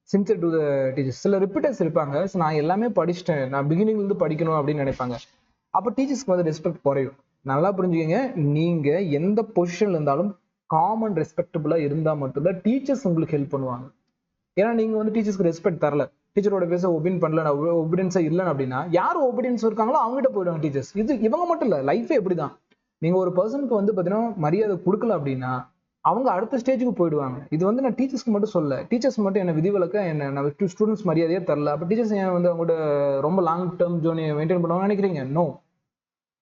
சின்சியர் டு த டீச்சர்ஸ். சில ரிப்பீட்டர்ஸ் இருப்பாங்க, ஸோ நான் எல்லாமே படிச்சுட்டேன், நான் பிகினிங்லேருந்து படிக்கணும் அப்படின்னு நினைப்பாங்க. அப்போ டீச்சர்ஸ்க்கு வந்து ரெஸ்பெக்ட் குறையும். நல்லா புரிஞ்சுக்கங்க, நீங்க எந்த பொசிஷன்ல இருந்தாலும் காமன் ரெஸ்பெக்டபுளா இருந்தா மட்டும்தான் டீச்சர்ஸ் உங்களுக்கு ஹெல்ப் பண்ணுவாங்க. ஏன்னா நீங்க வந்து டீச்சர்ஸ்க்கு ரெஸ்பெக்ட் தரல, டீச்சரோட பேச ஒபீனியன் பண்ணல, ஒபீடியன்ஸா இல்லைன்னு அப்படின்னா யார் ஒபீடியன்ஸ் இருக்காங்களோ அவங்ககிட்ட போயிடுவாங்க டீச்சர்ஸ். இது இவங்க மட்டும் இல்லை, லைஃபே எப்படிதான். நீங்க ஒரு பர்சனுக்கு வந்து பாத்தீங்கன்னா மரியாதை கொடுக்கல அப்படின்னா அவங்க அடுத்த ஸ்டேஜுக்கு போயிடுவாங்க. இது வந்து நான் டீச்சர்ஸ்க்கு மட்டும் சொல்ல, டீச்சர்ஸ் மட்டும் என்ன விதிவிலக்க என்ன நான் ஸ்டூடெண்ட்ஸ் மரியாதையே தரல, அப்போ டீச்சர்ஸ் ஏன் வந்து அவங்கள்ட்ட ரொம்ப லாங் டேர்ம் ஜேர்னியை மெயின்டைன் பண்ணுவாங்கன்னு நினைக்கிறீங்க? நோ.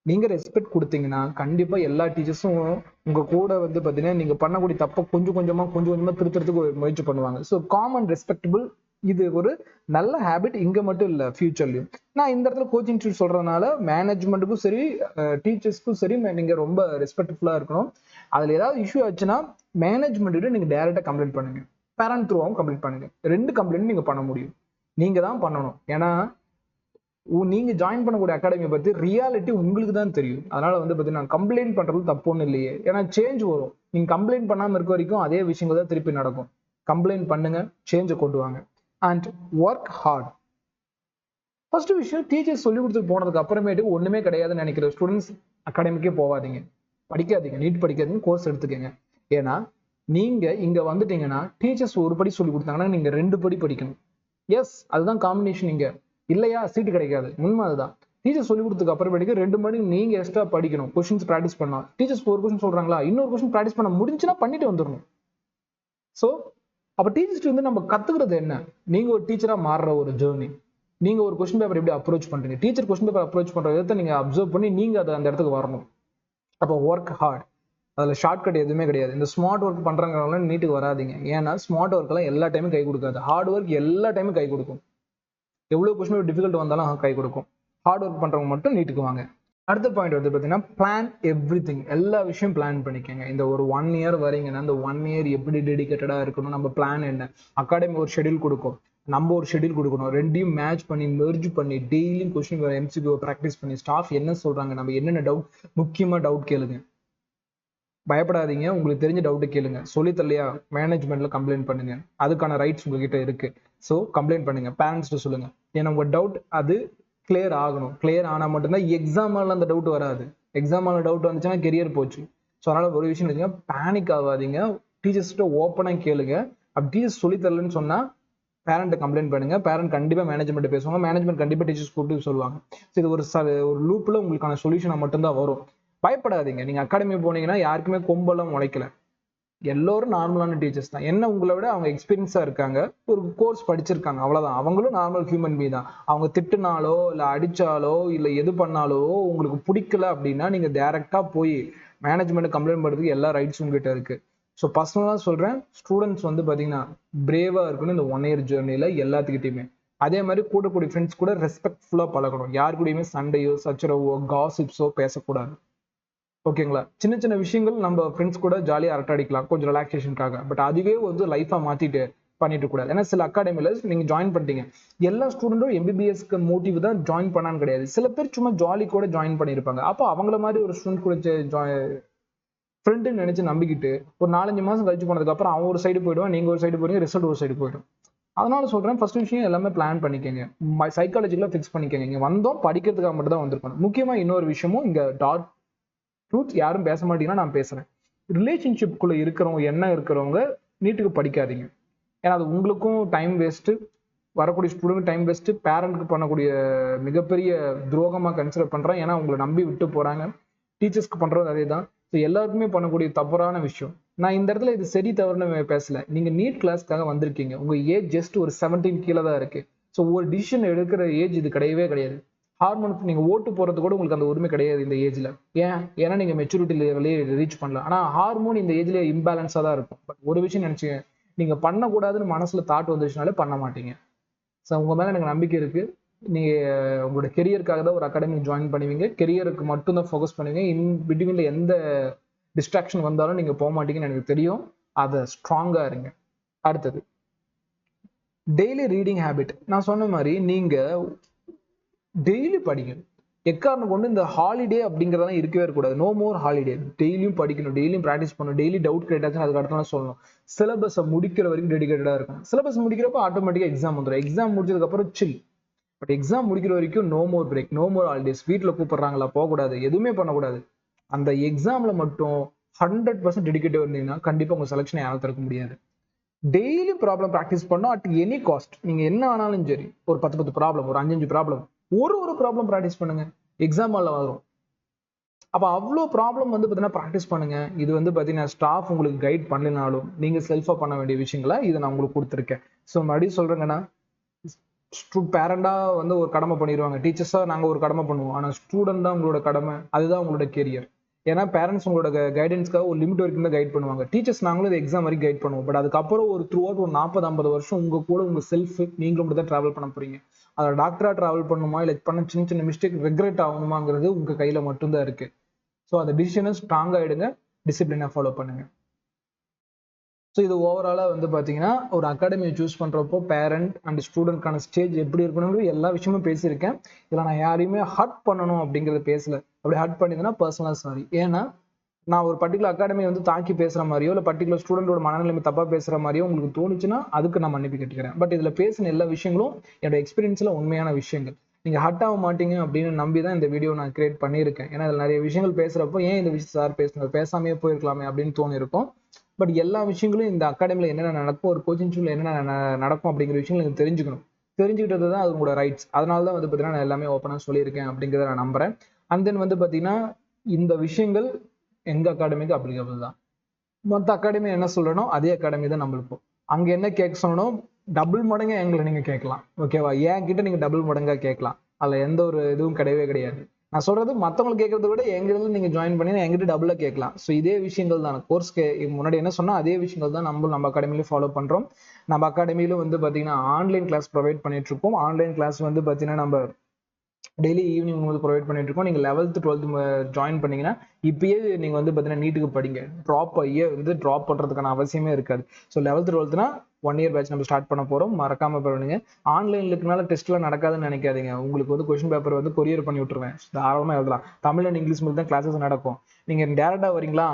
நீங்க ரெஸ்பெக்ட் கொடுத்தீங்கன்னா கண்டிப்பா எல்லா டீச்சர்ஸும் உங்க கூட வந்து பாத்தீங்கன்னா நீங்க பண்ணக்கூடிய தப்ப கொஞ்சம் கொஞ்சமா திருத்துறதுக்கு முயற்சி பண்ணுவாங்க. ஸோ காமன் ரெஸ்பெக்டபிள், இது ஒரு நல்ல ஹேபிட் இங்க மட்டும் இல்ல, ஃபியூச்சர்லயும். நான் இந்த இடத்துல கோச்சிங் இன்ஸ்டியூட் சொல்றதுனால மேனேஜ்மெண்ட்டுக்கும் சரி டீச்சர்ஸ்க்கும் சரி நீங்க ரொம்ப ரெஸ்பெக்ட்ஃபுல்லா இருக்கணும். அதுல ஏதாவது இஷ்யூ ஆச்சுன்னா மேனேஜ்மெண்ட் நீங்க டைரக்டா கம்ப்ளைண்ட் பண்ணுங்க, பேரண்ட் த்ரூவாகவும் கம்ப்ளைண்ட் பண்ணுங்க. 2 கம்ப்ளைண்ட் நீங்க பண்ண முடியும், நீங்க தான் பண்ணணும். ஏன்னா நீங்க ஜாயின் பண்ணக்கூடிய அகாடமியை பத்தி ரியாலிட்டி உங்களுக்கு தான் தெரியும். அதனால வந்து பாத்தீங்கன்னா கம்ப்ளைண்ட் பண்றது தப்பு ஒன்றும் இல்லையே, ஏன்னா சேஞ்ச் வரும். நீங்க கம்ப்ளைண்ட் பண்ணாம இருக்க வரைக்கும் அதே விஷயங்கள் தான் திருப்பி நடக்கும். கம்ப்ளைண்ட் பண்ணுங்க, சேஞ்சை கொண்டு வாங்க. And work hard. ஃபர்ஸ்ட் விஷயம், டீச்சர்ஸ் சொல்லி கொடுத்துட்டு போனதுக்கு அப்புறமேட்டு ஒண்ணுமே கிடையாதுன்னு நினைக்கிற ஸ்டூடெண்ட்ஸ் அகாடமிக்கே போகாதீங்க, படிக்காதீங்க, நீட் படிக்காதீங்க, கோர்ஸ் எடுத்துக்கங்க. ஏன்னா நீங்க இங்க வந்துட்டீங்கன்னா டீச்சர்ஸ் ஒரு படி சொல்லி கொடுத்தாங்கன்னா நீங்க 2 படி படிக்கணும். எஸ், அதுதான் காம்பினேஷன். இங்க இல்லையா சீட்டு கிடைக்காது, உண்மை அதுதான். டீச்சர் சொல்லி கொடுத்ததுக்கு அப்புறமேட்டுக்கு 2 மணி நீங்க எக்ஸ்ட்ரா படிக்கணும், கொஸ்டின்ஸ் ப்ராக்டிஸ் பண்ணலாம். டீச்சர்ஸ் ஒரு கொஸ்டின் சொல்றாங்களா, இன்னொரு கொஸ்டின் ப்ராக்டிஸ் பண்ண முடிஞ்சுன்னா பண்ணிட்டு வந்துடணும். ஸோ அப்போ டீச்சர்ஸ் வந்து நம்ம கத்துக்கிறது என்ன, நீங்க ஒரு டீச்சரா மாறுற ஒரு ஜேர்னி. நீங்க ஒரு கொஸ்டின் பேப்பர் எப்படி அப்ரோச் பண்றீங்க, டீச்சர் கொஸ்டின் பேப்பர் அப்ரோச் பண்ற விதத்தை நீங்க அப்சர்வ் பண்ணி நீங்க அதை அந்த இடத்துக்கு வரணும். அப்போ ஒர்க் ஹார்ட், அதுல ஷார்ட்கட் எதுவுமே கிடையாது. இந்த ஸ்மார்ட் ஒர்க் பண்றவங்க நீட்டுக்கு வராதிங்க. ஏன்னா ஸ்மார்ட் ஒர்க் எல்லாம் எல்லா டைமும் கை கொடுக்காது, ஹார்ட் ஒர்க் எல்லா டைமும் கை கொடுக்கும். எவ்வளவு கொஸ்டின் டிஃபிகல்ட் வந்தாலும் கை கொடுக்கும். ஹார்ட் ஒர்க் பண்றவங்க மட்டும் நீட்டுக்கு வாங்க. அடுத்த பாயிண்ட் வந்து பாத்தீங்கன்னா பிளான் எவ்ரிதிங். எல்லா விஷயம் பிளான் பண்ணிக்கங்க. இந்த ஒரு 1 இயர் வரீங்கன்னா அந்த 1 இயர் எப்படி டெடிகேட்டடா இருக்கணும், நம்ம பிளான் என்ன, அகாடமி ஒரு ஷெடியூல் கொடுக்கும், நம்ம ஒரு ஷெடியூல் கொடுக்கணும். ரெண்டையும் மேட்ச் பண்ணி மெர்ஜ் பண்ணி டெய்லியும் கொஸ்டின் எம்சிக்யூ ப்ராக்டிஸ் பண்ணி ஸ்டாஃப் என்ன சொல்றாங்க, நம்ம என்னென்ன டவுட், முக்கியமா டவுட் கேளுங்க, பயப்படாதீங்க. உங்களுக்கு தெரிஞ்ச டவுட்டு கேளுங்க. சொல்லி தரலையா மேனேஜ்மெண்ட்ல கம்ப்ளைண்ட் பண்ணுங்க, அதுக்கான ரைட்ஸ் உங்ககிட்ட இருக்கு. ஸோ கம்ப்ளைண்ட் பண்ணுங்க, பேரண்ட்ஸ்ட்டு சொல்லுங்க. ஏன்னா உங்க டவுட் அது கிளியர் ஆகணும். கிளியர் ஆனால் மட்டும்தான் எக்ஸாமால அந்த டவுட் வராது. எக்ஸாமால டவுட் வந்துச்சுன்னா கெரியர் போச்சு. ஸோ அதனால ஒரு விஷயம் வச்சுங்க, பேனிக் ஆகாதீங்க, டீச்சர்ஸ்கிட்ட ஓப்பனாக கேளுங்க. அப்படி டீச்சர்ஸ் சொல்லி தரலன்னு சொன்னா பேரண்ட்டை கம்ப்ளைண்ட் பண்ணுங்க. பேரண்ட் கண்டிப்பா மேனேஜ்மெண்ட் பேசுவாங்க, மேனேஜ்மெண்ட் கண்டிப்பா டீச்சர்ஸ் கூப்பிட்டு சொல்லுவாங்க. ஸோ இது ஒரு லூப்ல உங்களுக்கான சொல்யூஷனை மட்டும்தான் வரும். பயப்படாதீங்க. நீங்க அகாடமி போனீங்கன்னா யாருக்குமே கொம்பெல்லாம் முளைக்கல, எல்லோரும் நார்மலான டீச்சர்ஸ் தான். என்ன உங்களை விட அவங்க எக்ஸ்பீரியன்ஸா இருக்காங்க, ஒரு கோர்ஸ் படிச்சிருக்காங்க, அவ்வளவுதான். அவங்களும் நார்மல் ஹியூமன் பீ தான். அவங்க திட்டுனாலோ இல்ல அடிச்சாலோ இல்ல எது பண்ணாலோ உங்களுக்கு பிடிக்கல அப்படின்னா நீங்க டைரக்டா போய் மேனேஜ்மெண்ட் கம்ப்ளைண்ட் பண்றதுக்கு எல்லா ரைட்ஸும் உங்ககிட்ட இருக்கு. ஸோ பர்சனலா சொல்றேன், ஸ்டூடெண்ட்ஸ் வந்து பாத்தீங்கன்னா பிரேவா இருக்கணும் இந்த 1 இயர் ஜேர்னில எல்லாத்துக்கிட்டையுமே. அதே மாதிரி கூடக்கூடிய ஃப்ரெண்ட்ஸ் கூட ரெஸ்பெக்ட்ஃபுல்லா பழகணும். யாரு கூடயுமே சண்டையோ சச்சரவோ காசிப்ஸோ பேசக்கூடாது. ஓகேங்களா? சின்ன சின்ன விஷயங்கள் நம்ம ஃப்ரெண்ட்ஸ் கூட ஜாலியா அரட்டை அடிக்கலாம் கொஞ்சம் ரிலாக்ஸேஷனுக்காக. பட் அதுவே வந்து லைஃபா மாத்திட்டு பண்ணிட்டு கூடாது. ஏன்னா சில அகாடமில நீங்க ஜாயின் பண்ணிட்டீங்க, எல்லா ஸ்டூடெண்ட்டும் எம்பிபிஎஸ்க்கு மோட்டிவ் தான் ஜாயின் பண்ணான்னு கிடையாது. சில பேர் சும்மா ஜாலி கூட ஜாயின் பண்ணியிருப்பாங்க. அப்போ அவங்கள மாதிரி ஒரு ஸ்டூடெண்ட் கூட ஃப்ரெண்டுன்னு நினைச்சு நம்பிக்கிட்டு ஒரு 4-5 மாசம் கழிச்சு போனதுக்கு அப்புறம் அவன் ஒரு சைடு போயிடுவான், நீங்க ஒரு சைடு போயிடுங்க, ரிசல்ட் ஒரு சைடு போயிடும். அதனால சொல்றேன், ஃபர்ஸ்ட் விஷயம் எல்லாமே பிளான் பண்ணிக்கங்க, சைக்காலஜிக்கலா ஃபிக்ஸ் பண்ணிக்கங்க. இங்க வந்தோம் படிக்கிறதுக்காக மட்டும் தான் வந்திருக்கணும். முக்கியமா இன்னொரு விஷயமும் இங்க டார்க் ட்ரூத் யாரும் பேச மாட்டீங்கன்னா நான் பேசுறேன். ரிலேஷன்ஷிப்குள்ள இருக்கிறவங்க என்ன இருக்கிறவங்க நீட்டுக்கு படிக்காதீங்க. ஏன்னா அது உங்களுக்கும் டைம் வேஸ்ட்டு, வரக்கூடிய ஸ்டூடெண்ட் டைம் வேஸ்ட்டு, பேரண்ட்க்கு பண்ணக்கூடிய மிகப்பெரிய துரோகமாக கன்சிடர் பண்றேன். ஏன்னா உங்களை நம்பி விட்டு போறாங்க. டீச்சர்ஸ்க்கு பண்றது அதே தான். ஸோ எல்லாருக்குமே பண்ணக்கூடிய தவறான விஷயம். நான் இந்த இடத்துல இது சரி தவறுன்னு பேசல. நீங்க நீட் கிளாஸ்க்காக வந்திருக்கீங்க, உங்க ஏஜ் ஜஸ்ட் ஒரு 17 கீழே தான் இருக்கு. ஸோ ஒரு டிசிஷன் எடுக்கிற ஏஜ் இது கிடையவே கிடையாது. ஹார்மோன் நீங்க ஓட்டு போறது கூட உங்களுக்கு அந்த உரிமை கிடையாது இந்த ஏஜ்ல. ஏன்னா நீங்க மெச்சூரிட்டி லெவலே ரீச் பண்ணல. ஆனா ஹார்மோன் இந்த ஏஜ்ல இம்பேலன்ஸா தான் இருக்கும். பட் ஒரு விஷயம் நினைச்சுங்க, நீங்க பண்ணக்கூடாதுன்னு மனசுல தாட் வந்துச்சுனாலே பண்ண மாட்டீங்க. ஸோ உங்க மேல எனக்கு நம்பிக்கை இருக்கு. நீங்க உங்களோட கெரியருக்காக தான் ஒரு அகாடமி ஜாயின் பண்ணுவீங்க, கெரியருக்கு மட்டும் தான் ஃபோக்கஸ் பண்ணுவீங்க. இன் பிட்வீன்ல எந்த டிஸ்ட்ராக்ஷன் வந்தாலும் நீங்க போக மாட்டீங்கன்னு எனக்கு தெரியும். அதை ஸ்ட்ராங்கா இருங்க. அடுத்தது டெய்லி ரீடிங் ஹேபிட். நான் சொன்ன மாதிரி நீங்க டெய்லி படிக்கணும். எக்காரணம் கொண்டு இந்த ஹாலிடே அப்படிங்கிறதெல்லாம் இருக்கவே இருக்கக்கூடாது. No more holiday. டெய்லியும் படிக்கணும், டெய்லியும் ப்ராக்டிஸ் பண்ணணும், டெய்லி டவுட் கிரியேட் ஆச்சு அதுக்கு அடுத்த சொல்லணும். சிலபஸை முடிக்கிற வரைக்கும் டெடிகேட்டடா இருக்கும். சிலபஸ் முடிக்கிறப்ப ஆட்டோமேட்டிக்கா எக்ஸாம் வந்துடும். எக்ஸாம் முடிச்சதுக்கு அப்புறம் சில். பட் எக்ஸாம் முடிக்கிற வரைக்கும் no more break, no more holidays. வீட்டில் கூப்பிடுறாங்களா போகக்கூடாது, எதுவுமே பண்ணக்கூடாது. அந்த எக்ஸாம்ல மட்டும் 100% டெடிகேட்டிவ் இருந்தீங்கன்னா கண்டிப்பா உங்க செலக்ஷனை யாரும் திறக்க முடியாது. டெய்லி ப்ராப்ளம் ப்ராக்டிஸ் பண்ணோம் அட் எனி காஸ்ட். நீங்க என்ன ஆனாலும் சரி, ஒரு 10 ப்ராப்ளம், ஒரு 5 ப்ராப்ளம், ஒரு ப்ராப்ளம் ப்ராக்டிஸ் பண்ணுங்க. எக்ஸாம் ஹால்ல வரும். அப்போ அவ்வளோ ப்ராப்ளம் வந்து பார்த்தீங்கன்னா ப்ராக்டிஸ் பண்ணுங்க. இது வந்து பார்த்தீங்கன்னா ஸ்டாஃப் உங்களுக்கு கைட் பண்ணலைனாலும் நீங்கள் செல்ஃபாக பண்ண வேண்டிய விஷயங்களை இதை நான் உங்களுக்கு கொடுத்துருக்கேன். ஸோ மறுபடியும் சொல்கிறேங்கன்னா, பேரண்டாக வந்து ஒரு கடமை பண்ணிடுவாங்க, டீச்சர்ஸாக நாங்கள் ஒரு கடமை பண்ணுவோம். ஆனால் ஸ்டூடெண்ட் தான் உங்களோட கடமை, அதுதான் உங்களோட கெரியர். ஏன்னா பேரண்ட்ஸ் உங்களோட கைடன்ஸ்க்காக ஒரு லிமிட் வரைக்கும் தான் கைட் பண்ணுவாங்க. டீச்சர்ஸ் நாங்களும் இது எக்ஸாம் வரைக்கும் கைட் பண்ணுவோம். பட் அதுக்கப்புறம் ஒரு த்ரூ அவுட் ஒரு 40-50 வருஷம் உங்க கூட உங்க செல்ஃப் நீங்களும் மட்டும் தான் ட்ராவல் பண்ண போறீங்க. அதை டாக்டரா ட்ராவல் பண்ணுமா இல்லை பண்ண சின்ன சின்ன மிஸ்டேக் ரெக்ரெட் ஆகணுமாங்கிறது உங்க கையில மட்டும்தான் இருக்கு. ஸோ அந்த டிசிஷனை ஸ்ட்ராங்காக எடுங்க, டிசிப்ளினை ஃபாலோ பண்ணுங்க. ஸோ இது ஓவராலாக வந்து பார்த்தீங்கன்னா ஒரு அகாடமியை சூஸ் பண்ணுறப்போ பேரண்ட் அண்ட் ஸ்டூடெண்ட்கான ஸ்டேஜ் எப்படி இருக்கணும்னு எல்லா விஷயமும் பேசியிருக்கேன். இதில் நான் யாரையுமே ஹர்ட் பண்ணணும் அப்படிங்கிறத பேசல. அப்படி ஹர்ட் பண்ணிதுன்னா பர்சனலாக சாரி. ஏன்னா நான் ஒரு பர்டிகுலர் அகாடமி வந்து தாக்கி பேசுகிற மாதிரியோ இல்லை பர்டிகுலர் ஸ்டூடெண்டோட மனநிலைமை தப்பாக பேசுகிற மாதிரியோ உங்களுக்கு தோணுச்சுன்னா அதுக்கு நான் மன்னிப்பு கேட்டுக்கிறேன். பட் இதில் பேசின எல்லா விஷயங்களும் என்னோட எக்ஸ்பீரியன்ஸில் உண்மையான விஷயங்கள். நீங்கள் ஹர்ட் ஆக மாட்டீங்க அப்படின்னு நம்பி தான் இந்த வீடியோ நான் கிரியேட் பண்ணியிருக்கேன். ஏன்னா அதில் நிறைய விஷயங்கள் பேசுகிறப்போ ஏன் இந்த விஷயம் சார் பேசணும், பேசாமையே போயிருக்கலாமே அப்படின்னு தோணிருக்கும். பட் எல்லா விஷயங்களும் இந்த அகாடமியில் என்னென்ன நடக்கும், ஒரு கோச்சிங் ஸ்கூலில் என்னென்ன நடக்கும் அப்படிங்கிற விஷயங்கள் நீங்கள் தெரிஞ்சுக்கணும். தெரிஞ்சுக்கிட்டது தான் அது உங்களோட ரைட்ஸ். அதனால தான் வந்து பார்த்தீங்கன்னா நான் எல்லாமே ஓப்பனாக சொல்லியிருக்கேன் அப்படிங்கிறத நான் நம்புறேன். அண்ட் தென் வந்து பார்த்தீங்கன்னா இந்த விஷயங்கள் எங்க அகாடமிக்கு அப்ளிகபிள் தான். மற்ற அகாடமி என்ன சொல்றனோ அதே அகாடமி தான் நம்மளுக்கும். அங்க என்ன கேட்க சொன்னோம், டபுள் மடங்கா எங்களை நீங்க கேட்கலாம். ஓகேவா? ஏன் கிட்ட நீங்க டபுள் மடங்கா கேட்கலாம். அதுல எந்த ஒரு இதுவும் கிடையவே கிடையாது. நான் சொல்றது மற்றவங்களுக்கு கேட்கறத விட எங்களுக்கு நீங்க ஜாயின் பண்ணி எங்கிட்ட டபுளா கேட்கலாம். ஸோ இதே விஷயங்கள் தான் கோர்ஸ் முன்னாடி என்ன சொன்னா அதே விஷயங்கள் தான் நம்ம அகாடமிலையும் ஃபாலோ பண்றோம். நம்ம அகாடமியில வந்து பாத்தீங்கன்னா ஆன்லைன் கிளாஸ் ப்ரொவைட் பண்ணிட்டு இருக்கோம். ஆன்லைன் கிளாஸ் வந்து பாத்தீங்கன்னா நம்ம டெய்லி ஈவினிங் வந்து ப்ரொவைட் பண்ணிட்டு இருக்கோம். நீங்கள் 11th 12th ஜாயின் பண்ணீங்கன்னா இப்பயே நீங்கள் வந்து பார்த்தீங்கன்னா நீட்டுக்கு படிங்க. ட்ராப் பண்ணுறதுக்கான அவசியமே இருக்காது. So 11th 12th 1 year batch நம்ம ஸ்டார்ட் பண்ண போகிறோம். மறக்காம பண்ணுங்க. ஆன்லைனில் இருக்கனால டெஸ்ட்லாம் நடக்காதுன்னு நினைக்காதீங்க. உங்களுக்கு வந்து கொஸ்டின் பேப்பர் வந்து கொரியர் பண்ணி விட்டுருவேன். தாராளமாக எழுதலாம். தமிழ் அண்ட் இங்கிலீஷ் மட்டும் தான் கிளாஸஸ் நடக்கும். நீங்கள் டேரெக்டாக வரீங்களா,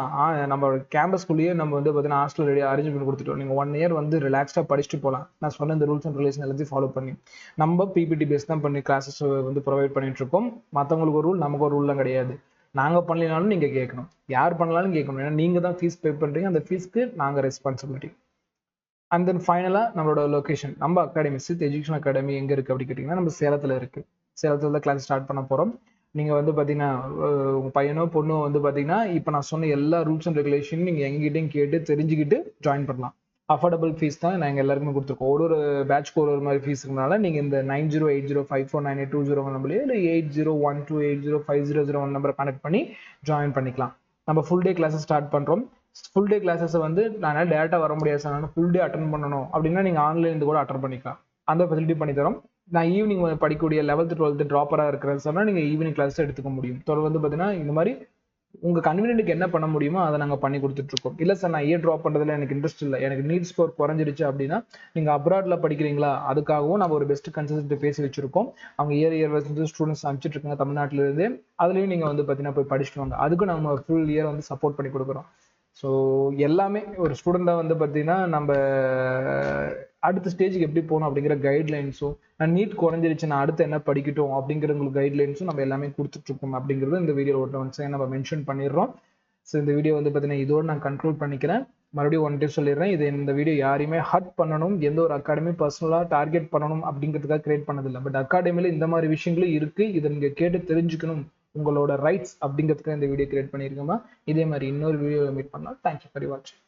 நம்ம கேம்பஸ்குள்ளேயே நம்ம வந்து பார்த்தீங்கன்னா ஹாஸ்டல் ரெடி அரேஞ்ச் பண்ணி கொடுத்துட்டோம். நீங்கள் 1 இயர் வந்து ரிலாக்ஸ்டாக படிச்சுட்டு போகலாம். நான் சொன்ன இந்த ரூல்ஸ் அண்ட் ரெகுலேஷன் எல்லாத்தையும் ஃபாலோ பண்ணி நம்ம பிபிடி பேஸ் தான் பண்ணி கிளாஸஸ் வந்து ப்ரொவைட் பண்ணிட்டு இருக்கோம். மற்றவங்களுக்கு ஒரு ரூல், நமக்கு ஒரு ரூல்லாம் கிடையாது. நாங்கள் பண்ணலினாலும் நீங்கள் கேட்கணும், யார் பண்ணலாலும் கேட்கணும். ஏன்னா நீங்கள் தான் ஃபீஸ் பே பண்ணுறீங்க. அந்த ஃபீஸ்க்கு நாங்கள் ரெஸ்பான்சிபிலிட்டி. அண்ட் தென் ஃபைனலாக நம்மளோட லொக்கேஷன், நம்ம அகாடமி சித் எஜுகேஷன் அகாடமி எங்கே இருக்குது அப்படி கேட்டிங்கன்னா நம்ம சேலத்தில் இருக்குது. சேலத்தில் தான் கிளாஸ் ஸ்டார்ட் பண்ண போகிறோம். நீங்கள் வந்து பார்த்தீங்கன்னா உங்கள் பையனோ பொண்ணோ வந்து பார்த்தீங்கன்னா இப்போ நான் சொன்ன எல்லா ரூல்ஸ் அண்ட் ரெகுலேஷன் நீங்கள் எங்கிட்டையும் கேட்டு தெரிஞ்சுக்கிட்டு ஜாயின் பண்ணலாம். அஃபோர்டபுள் ஃபீஸ் தான் நாங்கள் எல்லாருக்குமே கொடுத்துருக்கோம். ஒரு பேட்ச்க்கு ஒரு மாதிரி ஃபீஸ் இருக்கனால நீங்கள் இந்த 9080549820 நம்பர்லையோ இல்லை 8012805001 நம்பரை கனெக்ட் பண்ணி ஜாயின் பண்ணிக்கலாம். நம்ம ஃபுல் டே கிளாஸஸ் ஸ்டார்ட் பண்ணுறோம். ஃபுல் டே கிளாஸஸ் வந்து நான் டேரக்டாக வர முடியாது சார், ஃபுல் டே அட்டன் பண்ணணும் அப்படின்னா நீங்கள் ஆன்லைன் கூட அட்டன் பண்ணிக்கலாம். அந்த ஃபெசிலிட்டி பண்ணி தரோம். நான் ஈவினிங் படிக்கக்கூடிய 11th 12th ட்ராப்பராக இருக்கிறது சொன்னால் நீங்கள் ஈவினிங் கிளாஸ் எடுத்துக்க முடியும். தொடர்ந்து வந்து பார்த்தீங்கன்னா இந்த மாதிரி உங்கள் கன்வீனியன்ட்டுக்கு என்ன பண்ண முடியுமோ அதை நாங்கள் பண்ணி கொடுத்துட்ருக்கோம். இல்லை சார் நான் ட்ராப் பண்ணுறதுல எனக்கு இன்ட்ரெஸ்ட் இல்லை, எனக்கு நீட் ஸ்கோர் குறைஞ்சிருச்சு அப்படின்னா நீங்கள் அப்ராடில் படிக்கிறீங்களா, அதுக்காகவும் நம்ம ஒரு பெஸ்ட் கன்சல்டன்ட் பேசி வச்சிருக்கோம். அவங்க இயர் வந்து ஸ்டூடெண்ட்ஸ் அனுப்பிச்சிட்டு இருக்காங்க தமிழ்நாட்டிலேருந்து. அதுலேயும் நீங்கள் வந்து பார்த்தீங்கன்னா போய் படிச்சுட்டு வாங்க. அதுக்கும் நம்ம ஃபுல் இயர் வந்து சப்போர்ட் பண்ணி கொடுக்குறோம். ஸோ எல்லாமே ஒரு ஸ்டூடெண்டாக வந்து பார்த்தீங்கன்னா நம்ம அடுத்த ஸ்டேஜுக்கு எப்படி போகணும் அப்படிங்கிற கைட்லைன்ஸும், நான் நீட் குறைஞ்சிருச்சு நான் அடுத்து என்ன படிக்கட்டும் அப்படிங்கிற உங்களுக்கு கைட்லைன்ஸும் நம்ம எல்லாமே கொடுத்துட்ருக்கோம் அப்படிங்கிறது இந்த வீடியோ ஒன்ஸாக நம்ம மென்ஷன் பண்ணிடுறோம். ஸோ இந்த வீடியோ வந்து பார்த்தீங்கன்னா இதோடு நான் கன்க்ளூட் பண்ணிக்கிறேன். மறுபடியும் ஒன் டைம் சொல்லிடுறேன், இது இந்த வீடியோ யாரையுமே ஹர்ட் பண்ணணும், எந்த ஒரு அகாடமி பர்சனலாக டார்கெட் பண்ணணும் அப்படிங்கிறதுக்காக கிரியேட் பண்ணதில்லை. பட் அகாடமியில் இந்த மாதிரி விஷயங்களும் இருக்குது, இதை நீங்கள் கேட்டு தெரிஞ்சுக்கணும், உங்களோட ரைட்ஸ் அப்படிங்கிறதுக்காக இந்த வீடியோ கிரியேட் பண்ணியிருக்கோமா. இதே மாதிரி இன்னொரு வீடியோவில் மீட் பண்ணலாம். தேங்க்யூ ஃபார் வாட்சிங்.